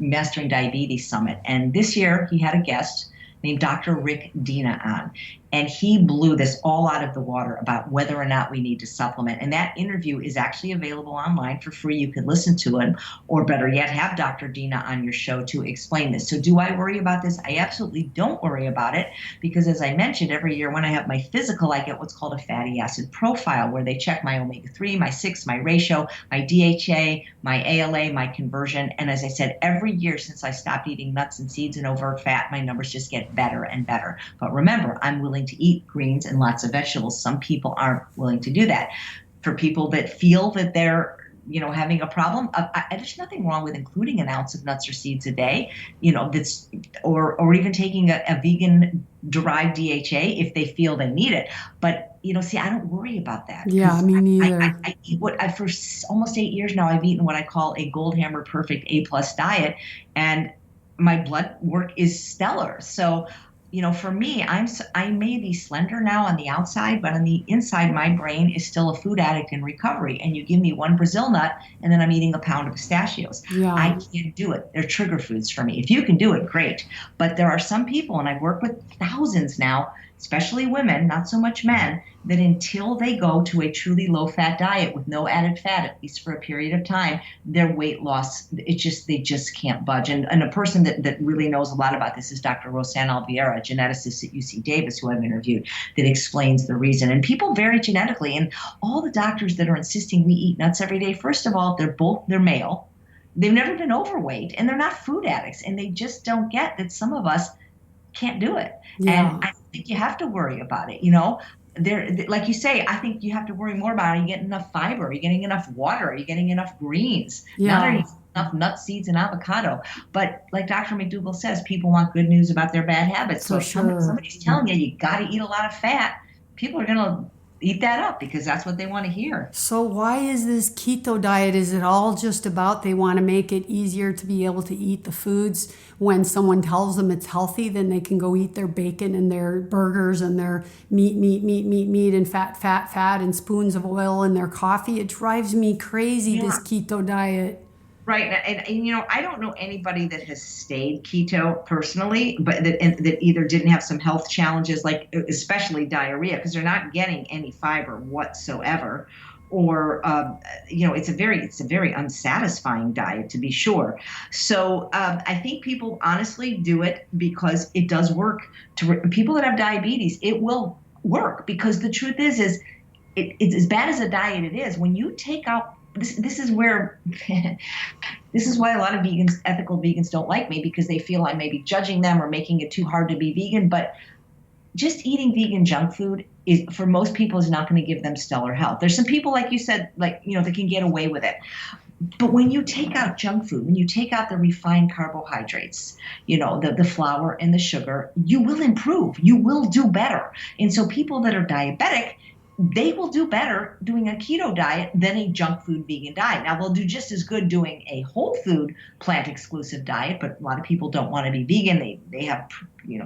Mastering Diabetes Summit. And this year he had a guest named Dr. Rick Dina on, and he blew this all out of the water about whether or not we need to supplement. And that interview is actually available online for free. You can listen to it, or better yet, have Dr. Dina on your show to explain this. So do I worry about this? I absolutely don't worry about it because, as I mentioned, every year when I have my physical, I get what's called a fatty acid profile where they check my omega-3, my 6, my ratio, my DHA, my ALA, my conversion. And as I said, every year since I stopped eating nuts and seeds and overt fat, my numbers just get better and better. But remember, I'm willing to eat greens and lots of vegetables. Some people aren't willing to do that. For people that feel that they're having a problem, there's nothing wrong with including an ounce of nuts or seeds a day, that's or even taking a vegan derived DHA if they feel they need it. But see, I don't worry about that. Yeah, me neither. I eat for almost 8 years now. I've eaten what I call a Gold Hammer Perfect A+ diet, and my blood work is stellar. So for me, I may be slender now on the outside, but on the inside, my brain is still a food addict in recovery. And you give me one Brazil nut, and then I'm eating a pound of pistachios. Yeah. I can't do it. They're trigger foods for me. If you can do it, great. But there are some people, and I've worked with thousands now, especially women, not so much men, that until they go to a truly low-fat diet with no added fat, at least for a period of time, their weight loss, they just can't budge. And a person that really knows a lot about this is Dr. Rosanne Alviera, a geneticist at UC Davis, who I've interviewed, that explains the reason. And people vary genetically. And all the doctors that are insisting we eat nuts every day, first of all, they're male. They've never been overweight, and they're not food addicts. And they just don't get that some of us can't do it. Yeah. And I think you have to worry about it. Like you say, I think you have to worry more about, are you getting enough fiber? Are you getting enough water? Are you getting enough greens? Yeah. Not are you getting enough nuts, seeds, and avocado. But like Dr. McDougall says, people want good news about their bad habits. So For if sure. somebody's telling you got to eat a lot of fat, people are going to eat that up because that's what they want to hear. So why is this keto diet? Is it all just about they want to make it easier to be able to eat the foods when someone tells them it's healthy, then they can go eat their bacon and their burgers and their meat and fat and spoons of oil in their coffee? It drives me crazy, this keto diet. Right. And I don't know anybody that has stayed keto personally, but that either didn't have some health challenges, like especially diarrhea, because they're not getting any fiber whatsoever. Or, it's a very unsatisfying diet, to be sure. So I think people honestly do it because it does work. People that have diabetes, it will work, because the truth is it's as bad as a diet it is. When you take out this is where this is why a lot of ethical vegans don't like me, because they feel I may be judging them or making it too hard to be vegan. But just eating vegan junk food is, for most people, is not going to give them stellar health. There's some people, like you said, that can get away with it. But when you take out junk food, when you take out the refined carbohydrates, the flour and the sugar, you will improve. You will do better. And so people that are diabetic, they will do better doing a keto diet than a junk food vegan diet. Now, they'll do just as good doing a whole food plant exclusive diet, but a lot of people don't want to be vegan. They have,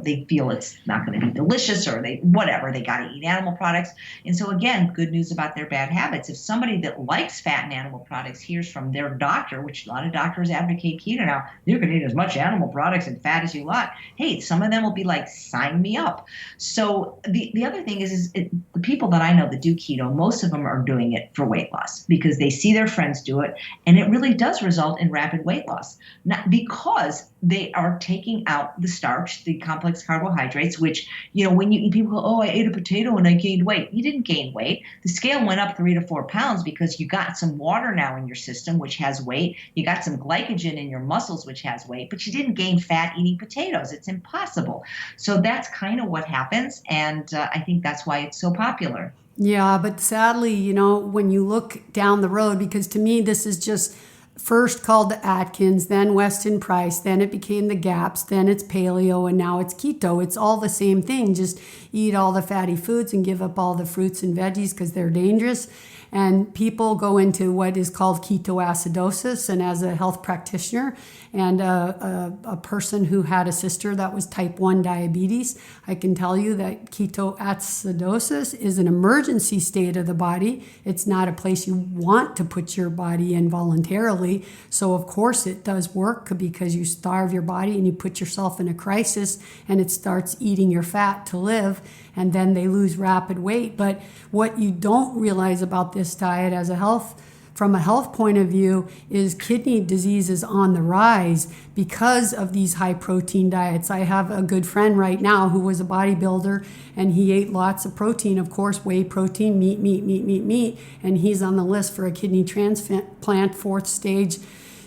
they feel it's not going to be delicious, or they got to eat animal products. And so again, good news about their bad habits. If somebody that likes fat and animal products hears from their doctor, which a lot of doctors advocate keto now, you can eat as much animal products and fat as you like. Hey, some of them will be like, sign me up. So the other thing is the people that I know that do keto, most of them are doing it for weight loss because they see their friends do it, and it really does result in rapid weight loss. Not because they are taking out the starch, the complex carbohydrates, which, when you eat, people go, oh, I ate a potato and I gained weight. You didn't gain weight. The scale went up 3 to 4 pounds because you got some water now in your system, which has weight. You got some glycogen in your muscles, which has weight, but you didn't gain fat eating potatoes. It's impossible. So that's kind of what happens. And I think that's why it's so popular. Yeah, but sadly, when you look down the road, because to me, this is just first called the Atkins, then Weston Price, then it became the GAPS, then it's paleo, and now it's keto. It's all the same thing. Just eat all the fatty foods and give up all the fruits and veggies because they're dangerous. And people go into what is called ketoacidosis. And as a health practitioner and a person who had a sister that was type 1 diabetes, I can tell you that ketoacidosis is an emergency state of the body. It's not a place you want to put your body in voluntarily. So of course it does work because you starve your body and you put yourself in a crisis and it starts eating your fat to live, and then they lose rapid weight. But what you don't realize about this diet from a health point of view is kidney disease is on the rise because of these high protein diets. I have a good friend right now who was a bodybuilder, and he ate lots of protein, of course, whey protein, meat, and he's on the list for a kidney transplant, 4th stage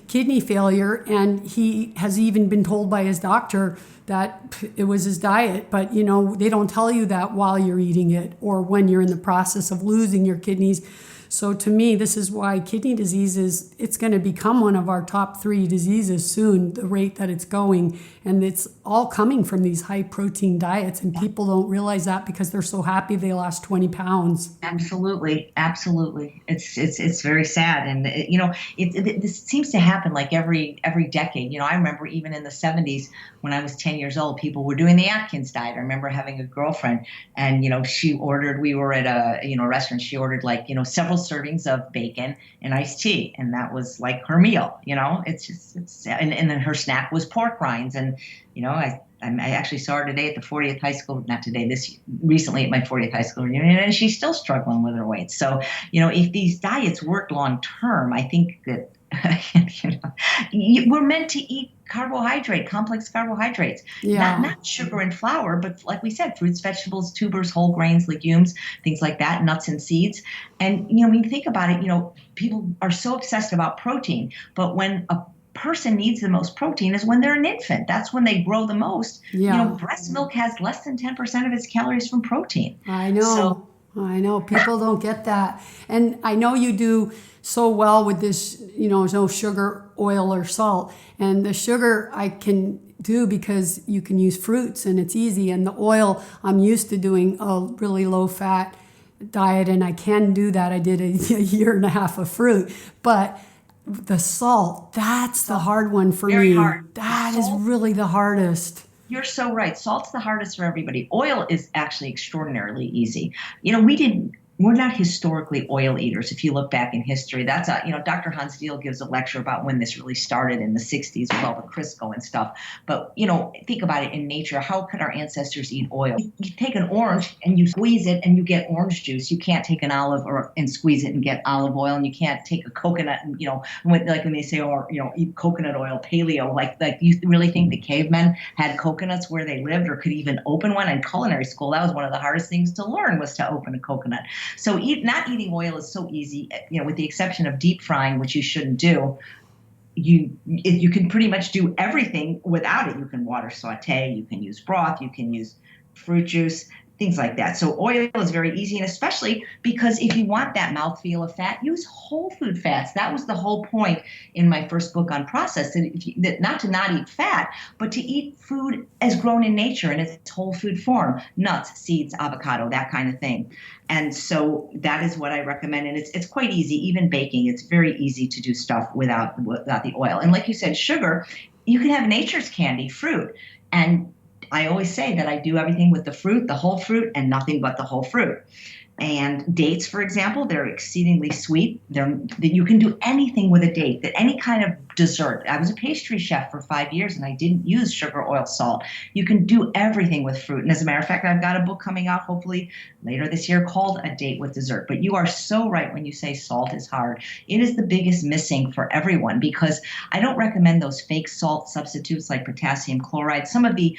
kidney failure, and he has even been told by his doctor that it was his diet. But they don't tell you that while you're eating it or when you're in the process of losing your kidneys. So to me, this is why kidney disease it's going to become one of our top 3 diseases soon, the rate that it's going. And it's all coming from these high protein diets. And people don't realize that because they're so happy they lost 20 pounds. Absolutely. It's very sad. And, this seems to happen like every decade. I remember even in the 70s when I was 10 years old, people were doing the Atkins diet. I remember having a girlfriend and, we were at a restaurant, she ordered several servings of bacon and iced tea. And that was like her meal, and then her snack was pork rinds. And, I actually saw her today at the 40th high school, not today, recently at my 40th high school reunion, and she's still struggling with her weight. So, if these diets work long term, I think that, we're meant to eat complex carbohydrates, not sugar and flour, but like we said, fruits, vegetables, tubers, whole grains, legumes, things like that, nuts and seeds. And, when you think about it, people are so obsessed about protein, but when a person needs the most protein is when they're an infant. That's when they grow the most. Breast milk has less than 10% of its calories from protein. I know. People don't get that. And I know you do so well with this, no sugar, oil, or salt. And the sugar I can do because you can use fruits and it's easy. And the oil, I'm used to doing a really low fat diet and I can do that. I did a year and a half of fruit. But the salt, that's the hard one for Very me. Hard. That is really the hardest. You're so right. Salt's the hardest for everybody. Oil is actually extraordinarily easy. We're not historically oil eaters. If you look back in history, that's Dr. Hans Diehl gives a lecture about when this really started in the 60s with all the Crisco and stuff. But, think about it in nature. How could our ancestors eat oil? You take an orange and you squeeze it and you get orange juice. You can't take an olive and squeeze it and get olive oil. And you can't take a coconut and, when they say, eat coconut oil, paleo, like you really think the cavemen had coconuts where they lived or could even open one? In culinary school, that was one of the hardest things to learn was to open a coconut. So not eating oil is so easy, with the exception of deep frying, which you shouldn't do. You can pretty much do everything without it. You can water saute, you can use broth, you can use fruit juice, things like that. So oil is very easy, and especially because if you want that mouthfeel of fat, use whole food fats. That was the whole point in my first book on processed, that not to not eat fat, but to eat food as grown in nature in its whole food form, nuts, seeds, avocado, that kind of thing. And so that is what I recommend. And it's quite easy, even baking. It's very easy to do stuff without the oil. And like you said, sugar, you can have nature's candy, fruit. And I always say that I do everything with the fruit, the whole fruit, and nothing but the whole fruit. And dates, for example, they're exceedingly sweet. You can do anything with a date, any kind of dessert. I was a pastry chef for 5 years, and I didn't use sugar, oil, salt. You can do everything with fruit. And as a matter of fact, I've got a book coming out hopefully later this year called A Date with Dessert. But you are so right when you say salt is hard. It is the biggest missing for everyone because I don't recommend those fake salt substitutes like potassium chloride. Some of the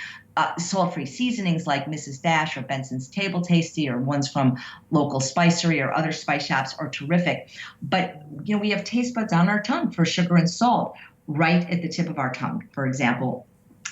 salt-free seasonings like Mrs. Dash or Benson's Table Tasty or ones from local spicery or other spice shops are terrific. But, we have taste buds on our tongue for sugar and salt right at the tip of our tongue. For example,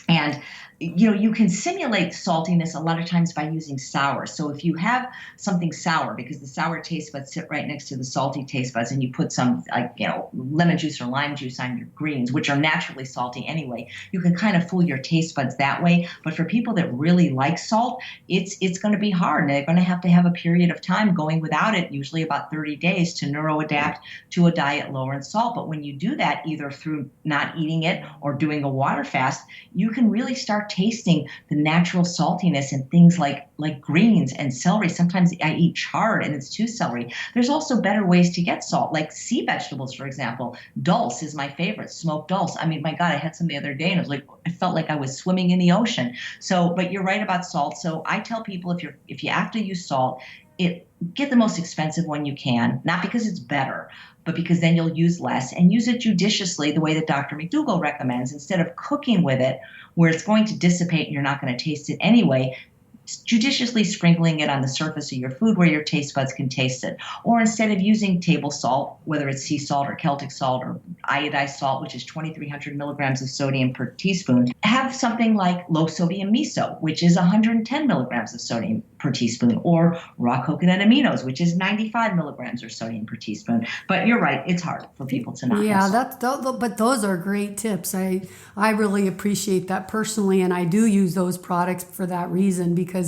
And you can simulate saltiness a lot of times by using sour. So if you have something sour, because the sour taste buds sit right next to the salty taste buds, and you put some like lemon juice or lime juice on your greens, which are naturally salty anyway, you can kind of fool your taste buds that way. But for people that really like salt, it's going to be hard, and they're going to have a period of time going without it, usually about 30 days, to neuroadapt to a diet lower in salt. But when you do that, either through not eating it or doing a water fast, you can really start tasting the natural saltiness in things like greens and celery. Sometimes I eat chard and it's too celery. There's also better ways to get salt, like sea vegetables, for example. Dulse is my favorite, smoked dulse. I mean, my God, I had some the other day and I felt like I was swimming in the ocean. So, but you're right about salt. So I tell people, if you have to use salt, get the most expensive one you can, not because it's better, but because then you'll use less, and use it judiciously the way that Dr. McDougall recommends. Instead of cooking with it where it's going to dissipate and you're not going to taste it anyway, judiciously sprinkling it on the surface of your food where your taste buds can taste it. Or instead of using table salt, whether it's sea salt or Celtic salt or iodized salt, which is 2,300 milligrams of sodium per teaspoon, have something like low sodium miso, which is 110 milligrams of sodium per teaspoon, or raw coconut aminos, which is 95 milligrams of sodium per teaspoon. But you're right, it's hard for people to not know. But those are great tips. I really appreciate that personally, and I do use those products for that reason, because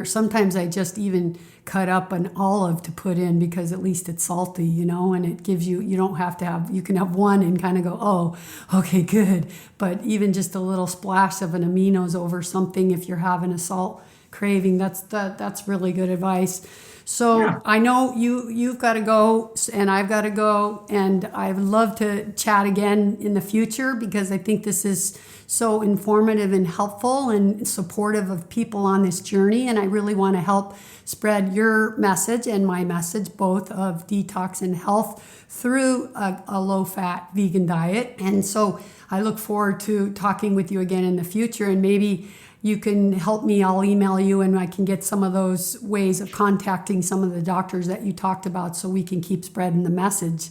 sometimes I just even cut up an olive to put in, because at least it's salty, and it gives you you can have one and kind of go, oh, okay, good. But even just a little splash of an aminos over something, if you're having a salt craving, that's really good advice. So yeah. I know you've got to go and I've got to go, and I'd love to chat again in the future, because I think this is so informative and helpful and supportive of people on this journey. And I really want to help spread your message and my message, both of detox and health, through a low-fat vegan diet. And so I look forward to talking with you again in the future, and maybe you can help me. I'll email you and I can get some of those ways of contacting some of the doctors that you talked about, so we can keep spreading the message.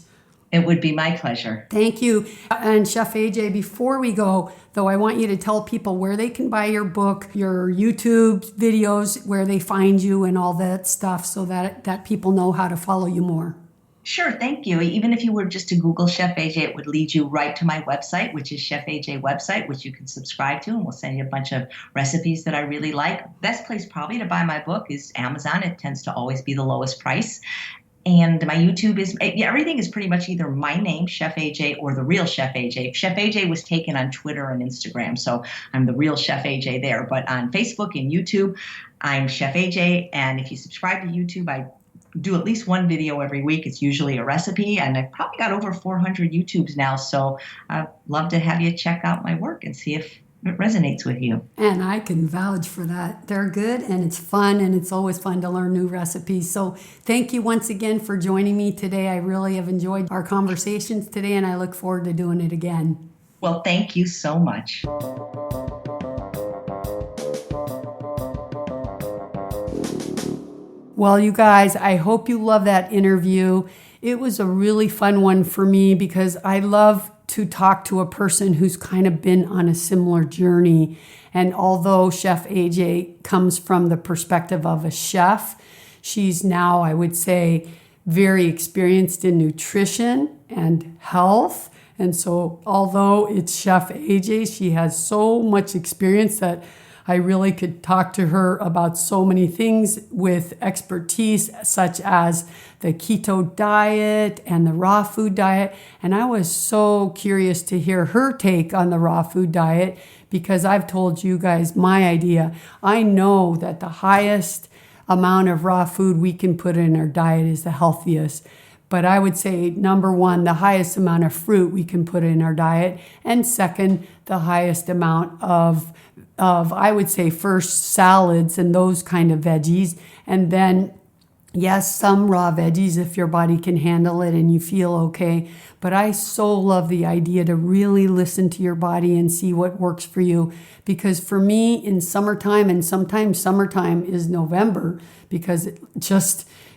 It would be my pleasure. Thank you. And Chef AJ, before we go, though, I want you to tell people where they can buy your book, your YouTube videos, where they find you and all that stuff, so that people know how to follow you more. Sure, thank you. Even if you were just to Google Chef AJ, it would lead you right to my website, which is Chef AJ website, which you can subscribe to, and we'll send you a bunch of recipes that I really like. Best place probably to buy my book is Amazon. It tends to always be the lowest price. And my YouTube everything is pretty much either my name, Chef AJ, or the real Chef AJ. Chef AJ was taken on Twitter and Instagram, so I'm the real Chef AJ there. But on Facebook and YouTube, I'm Chef AJ. And if you subscribe to YouTube, I do at least one video every week. It's usually a recipe, and I've probably got over 400 YouTubes now. So I'd love to have you check out my work and see if it resonates with you. And I can vouch for that. They're good, and it's fun, and it's always fun to learn new recipes. So thank you once again for joining me today. I really have enjoyed our conversations today, and I look forward to doing it again. Well, thank you so much. Well, you guys, I hope you love that interview. It was a really fun one for me, because I love to talk to a person who's kind of been on a similar journey. And although Chef AJ comes from the perspective of a chef, she's now, I would say, very experienced in nutrition and health. And so although it's Chef AJ, she has so much experience that I really could talk to her about so many things with expertise, such as the keto diet and the raw food diet. And I was so curious to hear her take on the raw food diet, because I've told you guys my idea. I know that the highest amount of raw food we can put in our diet is the healthiest. But I would say, number one, the highest amount of fruit we can put in our diet. And second, the highest amount of I would say, first salads and those kind of veggies. And then, yes, some raw veggies if your body can handle it and you feel okay. But I so love the idea to really listen to your body and see what works for you. Because for me, in summertime, and sometimes summertime is November, because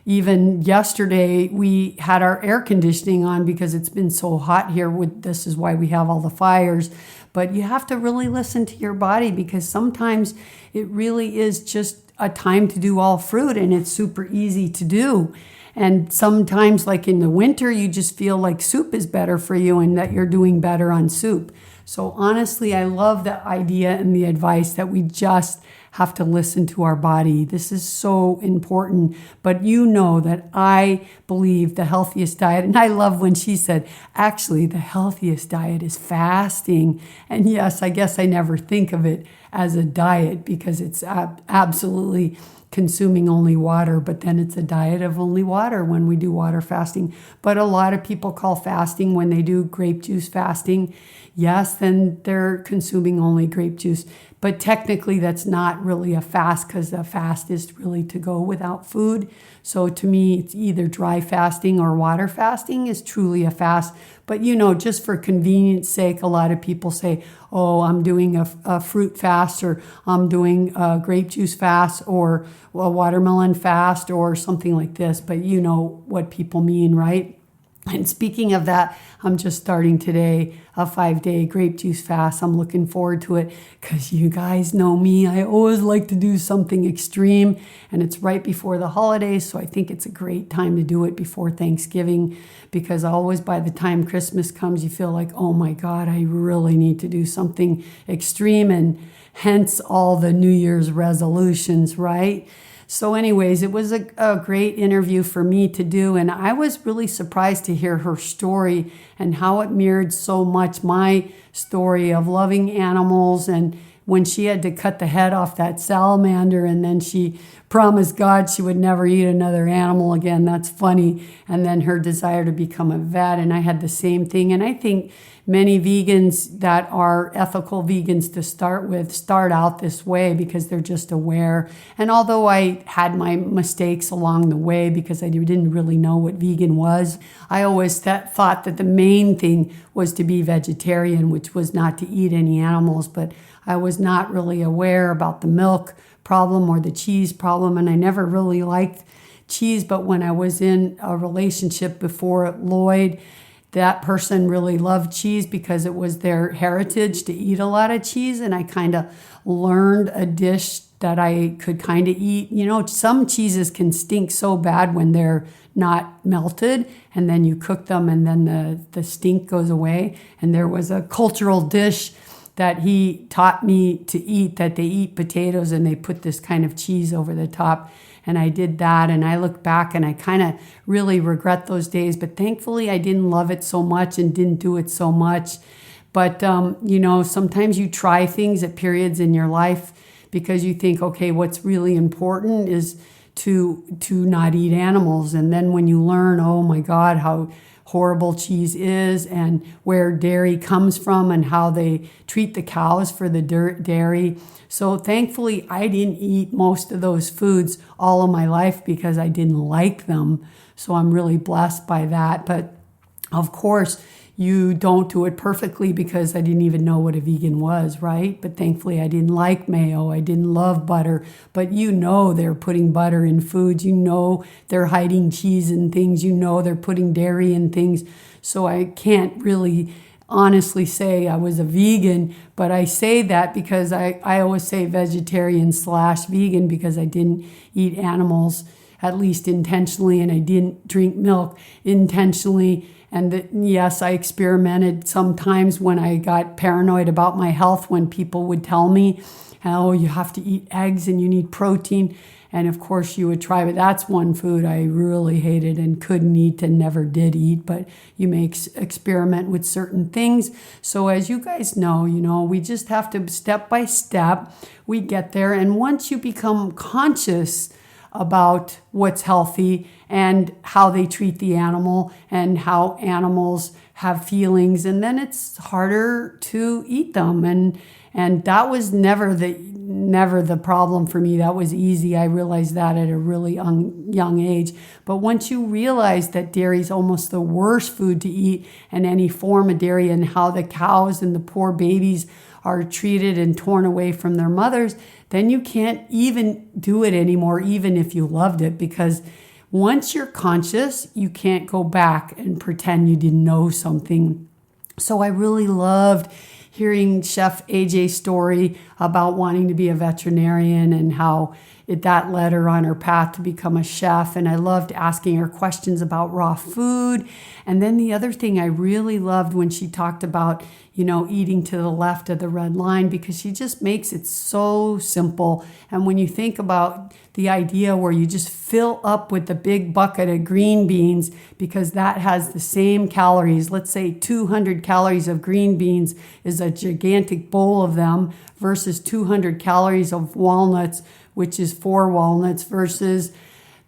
even yesterday we had our air conditioning on because it's been so hot here. This is why we have all the fires. But you have to really listen to your body, because sometimes it really is just a time to do all fruit, and it's super easy to do. And sometimes, like in the winter, you just feel like soup is better for you and that you're doing better on soup. So honestly, I love the idea and the advice that we just have to listen to our body. This is so important. But you know that I believe the healthiest diet, and I love when she said, actually, the healthiest diet is fasting. And yes, I guess I never think of it as a diet, because it's absolutely consuming only water, but then it's a diet of only water when we do water fasting. But a lot of people call fasting when they do grape juice fasting. Yes, then they're consuming only grape juice. But technically that's not really a fast, because a fast is really to go without food. So to me, it's either dry fasting or water fasting is truly a fast. But just for convenience sake, a lot of people say, oh, I'm doing a fruit fast, or I'm doing a grape juice fast, or a watermelon fast, or something like this. But you know what people mean, right? And speaking of that, I'm just starting today a 5-day grape juice fast. I'm looking forward to it, because you guys know me. I always like to do something extreme, and it's right before the holidays. So I think it's a great time to do it before Thanksgiving, because always by the time Christmas comes, you feel like, oh my God, I really need to do something extreme, and hence all the New Year's resolutions, right? So anyways, it was a great interview for me to do, and I was really surprised to hear her story and how it mirrored so much my story of loving animals. And when she had to cut the head off that salamander, and then she promised God she would never eat another animal again. That's funny. And then her desire to become a vet, and I had the same thing. And I think many vegans that are ethical vegans to start with start out this way because they're just aware. And although I had my mistakes along the way because I didn't really know what vegan was, I always thought that the main thing was to be vegetarian, which was not to eat any animals. But I was not really aware about the milk problem or the cheese problem, and I never really liked cheese. But when I was in a relationship before Lloyd, that person really loved cheese because it was their heritage to eat a lot of cheese. And I kind of learned a dish that I could kind of eat. Some cheeses can stink so bad when they're not melted, and then you cook them and then the stink goes away. And there was a cultural dish that he taught me to eat, that they eat potatoes and they put this kind of cheese over the top. And I did that, and I look back and I kind of really regret those days. But thankfully, I didn't love it so much and didn't do it so much. But, sometimes you try things at periods in your life because you think, okay, what's really important is to not eat animals. And then when you learn, oh my God, how horrible cheese is and where dairy comes from and how they treat the cows for the dairy. So thankfully, I didn't eat most of those foods all of my life because I didn't like them. So I'm really blessed by that. But of course, you don't do it perfectly because I didn't even know what a vegan was, right? But thankfully, I didn't like mayo. I didn't love butter. But they're putting butter in foods. They're hiding cheese in things. They're putting dairy in things. So I can't really honestly say I was a vegan, but I say that because I always say vegetarian/vegan because I didn't eat animals, at least intentionally, and I didn't drink milk intentionally. And yes, I experimented sometimes when I got paranoid about my health, when people would tell me, oh, you have to eat eggs and you need protein. And of course you would try, but that's one food I really hated and couldn't eat and never did eat. But you may experiment with certain things. So as you guys know, we just have to step by step, we get there. And once you become conscious about what's healthy and how they treat the animal and how animals have feelings, and then it's harder to eat them. And that was never the problem for me. That was easy. I realized that at a really young age. But once you realize that dairy is almost the worst food to eat, and any form of dairy, and how the cows and the poor babies are treated and torn away from their mothers, then you can't even do it anymore, even if you loved it, because once you're conscious, you can't go back and pretend you didn't know something. So I really loved hearing Chef AJ's story about wanting to be a veterinarian and how that led her on her path to become a chef. And I loved asking her questions about raw food. And then the other thing I really loved when she talked about, eating to the left of the red line, because she just makes it so simple. And when you think about the idea where you just fill up with the big bucket of green beans, because that has the same calories, let's say 200 calories of green beans is a gigantic bowl of them versus 200 calories of walnuts, which is 4 walnuts, versus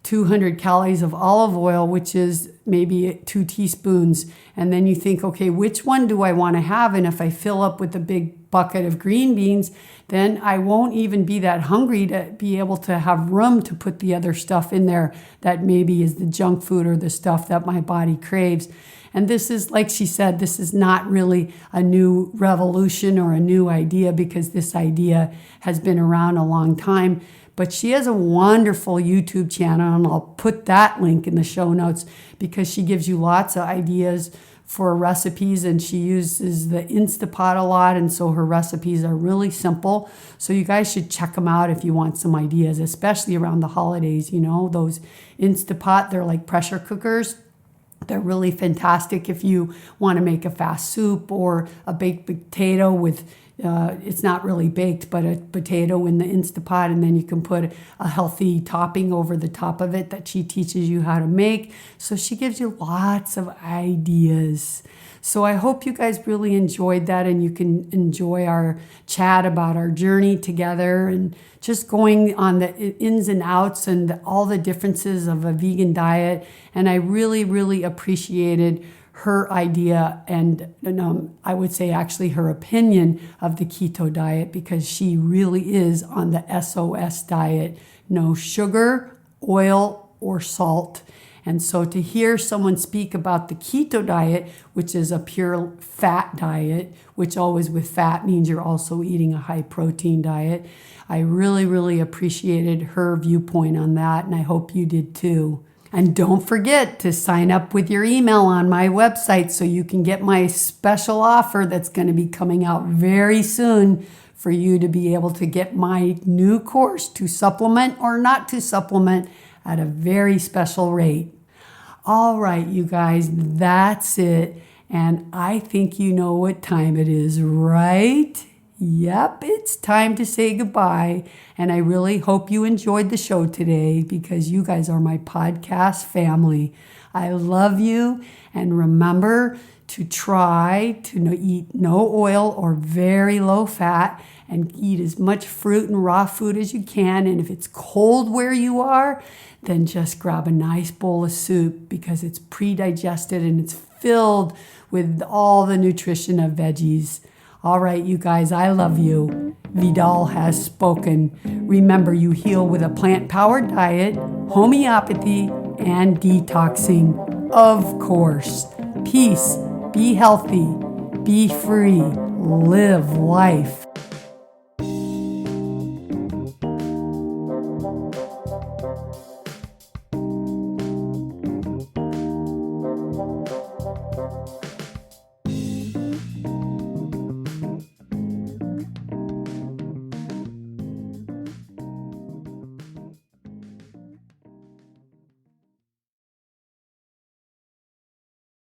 200 calories of olive oil, which is maybe 2 teaspoons. And then you think, okay, which one do I want to have? And if I fill up with a big bucket of green beans, then I won't even be that hungry to be able to have room to put the other stuff in there that maybe is the junk food or the stuff that my body craves. And this is, like she said, this is not really a new revolution or a new idea, because this idea has been around a long time. But she has a wonderful YouTube channel, and I'll put that link in the show notes, because she gives you lots of ideas for recipes, and she uses the Instapot a lot, and so her recipes are really simple. So you guys should check them out if you want some ideas, especially around the holidays. Those Instapot, they're like pressure cookers. They're really fantastic if you want to make a fast soup or a baked potato with it's not really baked, but a potato in the Instapot, and then you can put a healthy topping over the top of it that she teaches you how to make. So she gives you lots of ideas. So I hope you guys really enjoyed that, and you can enjoy our chat about our journey together and just going on the ins and outs and all the differences of a vegan diet. And I really, really appreciated her idea and I would say actually her opinion of the keto diet, because she really is on the SOS diet, no sugar, oil, or salt. And so to hear someone speak about the keto diet, which is a pure fat diet, which always with fat means you're also eating a high protein diet, I really, really appreciated her viewpoint on that, and I hope you did too. And don't forget to sign up with your email on my website so you can get my special offer that's going to be coming out very soon for you to be able to get my new course, to supplement or not to supplement, at a very special rate. All right, you guys, that's it. And I think you know what time it is, right? Yep, it's time to say goodbye. And I really hope you enjoyed the show today, because you guys are my podcast family. I love you. And remember to try to eat no oil or very low fat, and eat as much fruit and raw food as you can. And if it's cold where you are, then just grab a nice bowl of soup, because it's pre-digested and it's filled with all the nutrition of veggies. All right, you guys, I love you. Vidal has spoken. Remember, you heal with a plant-powered diet, homeopathy, and detoxing. Of course. Peace. Be healthy. Be free. Live life.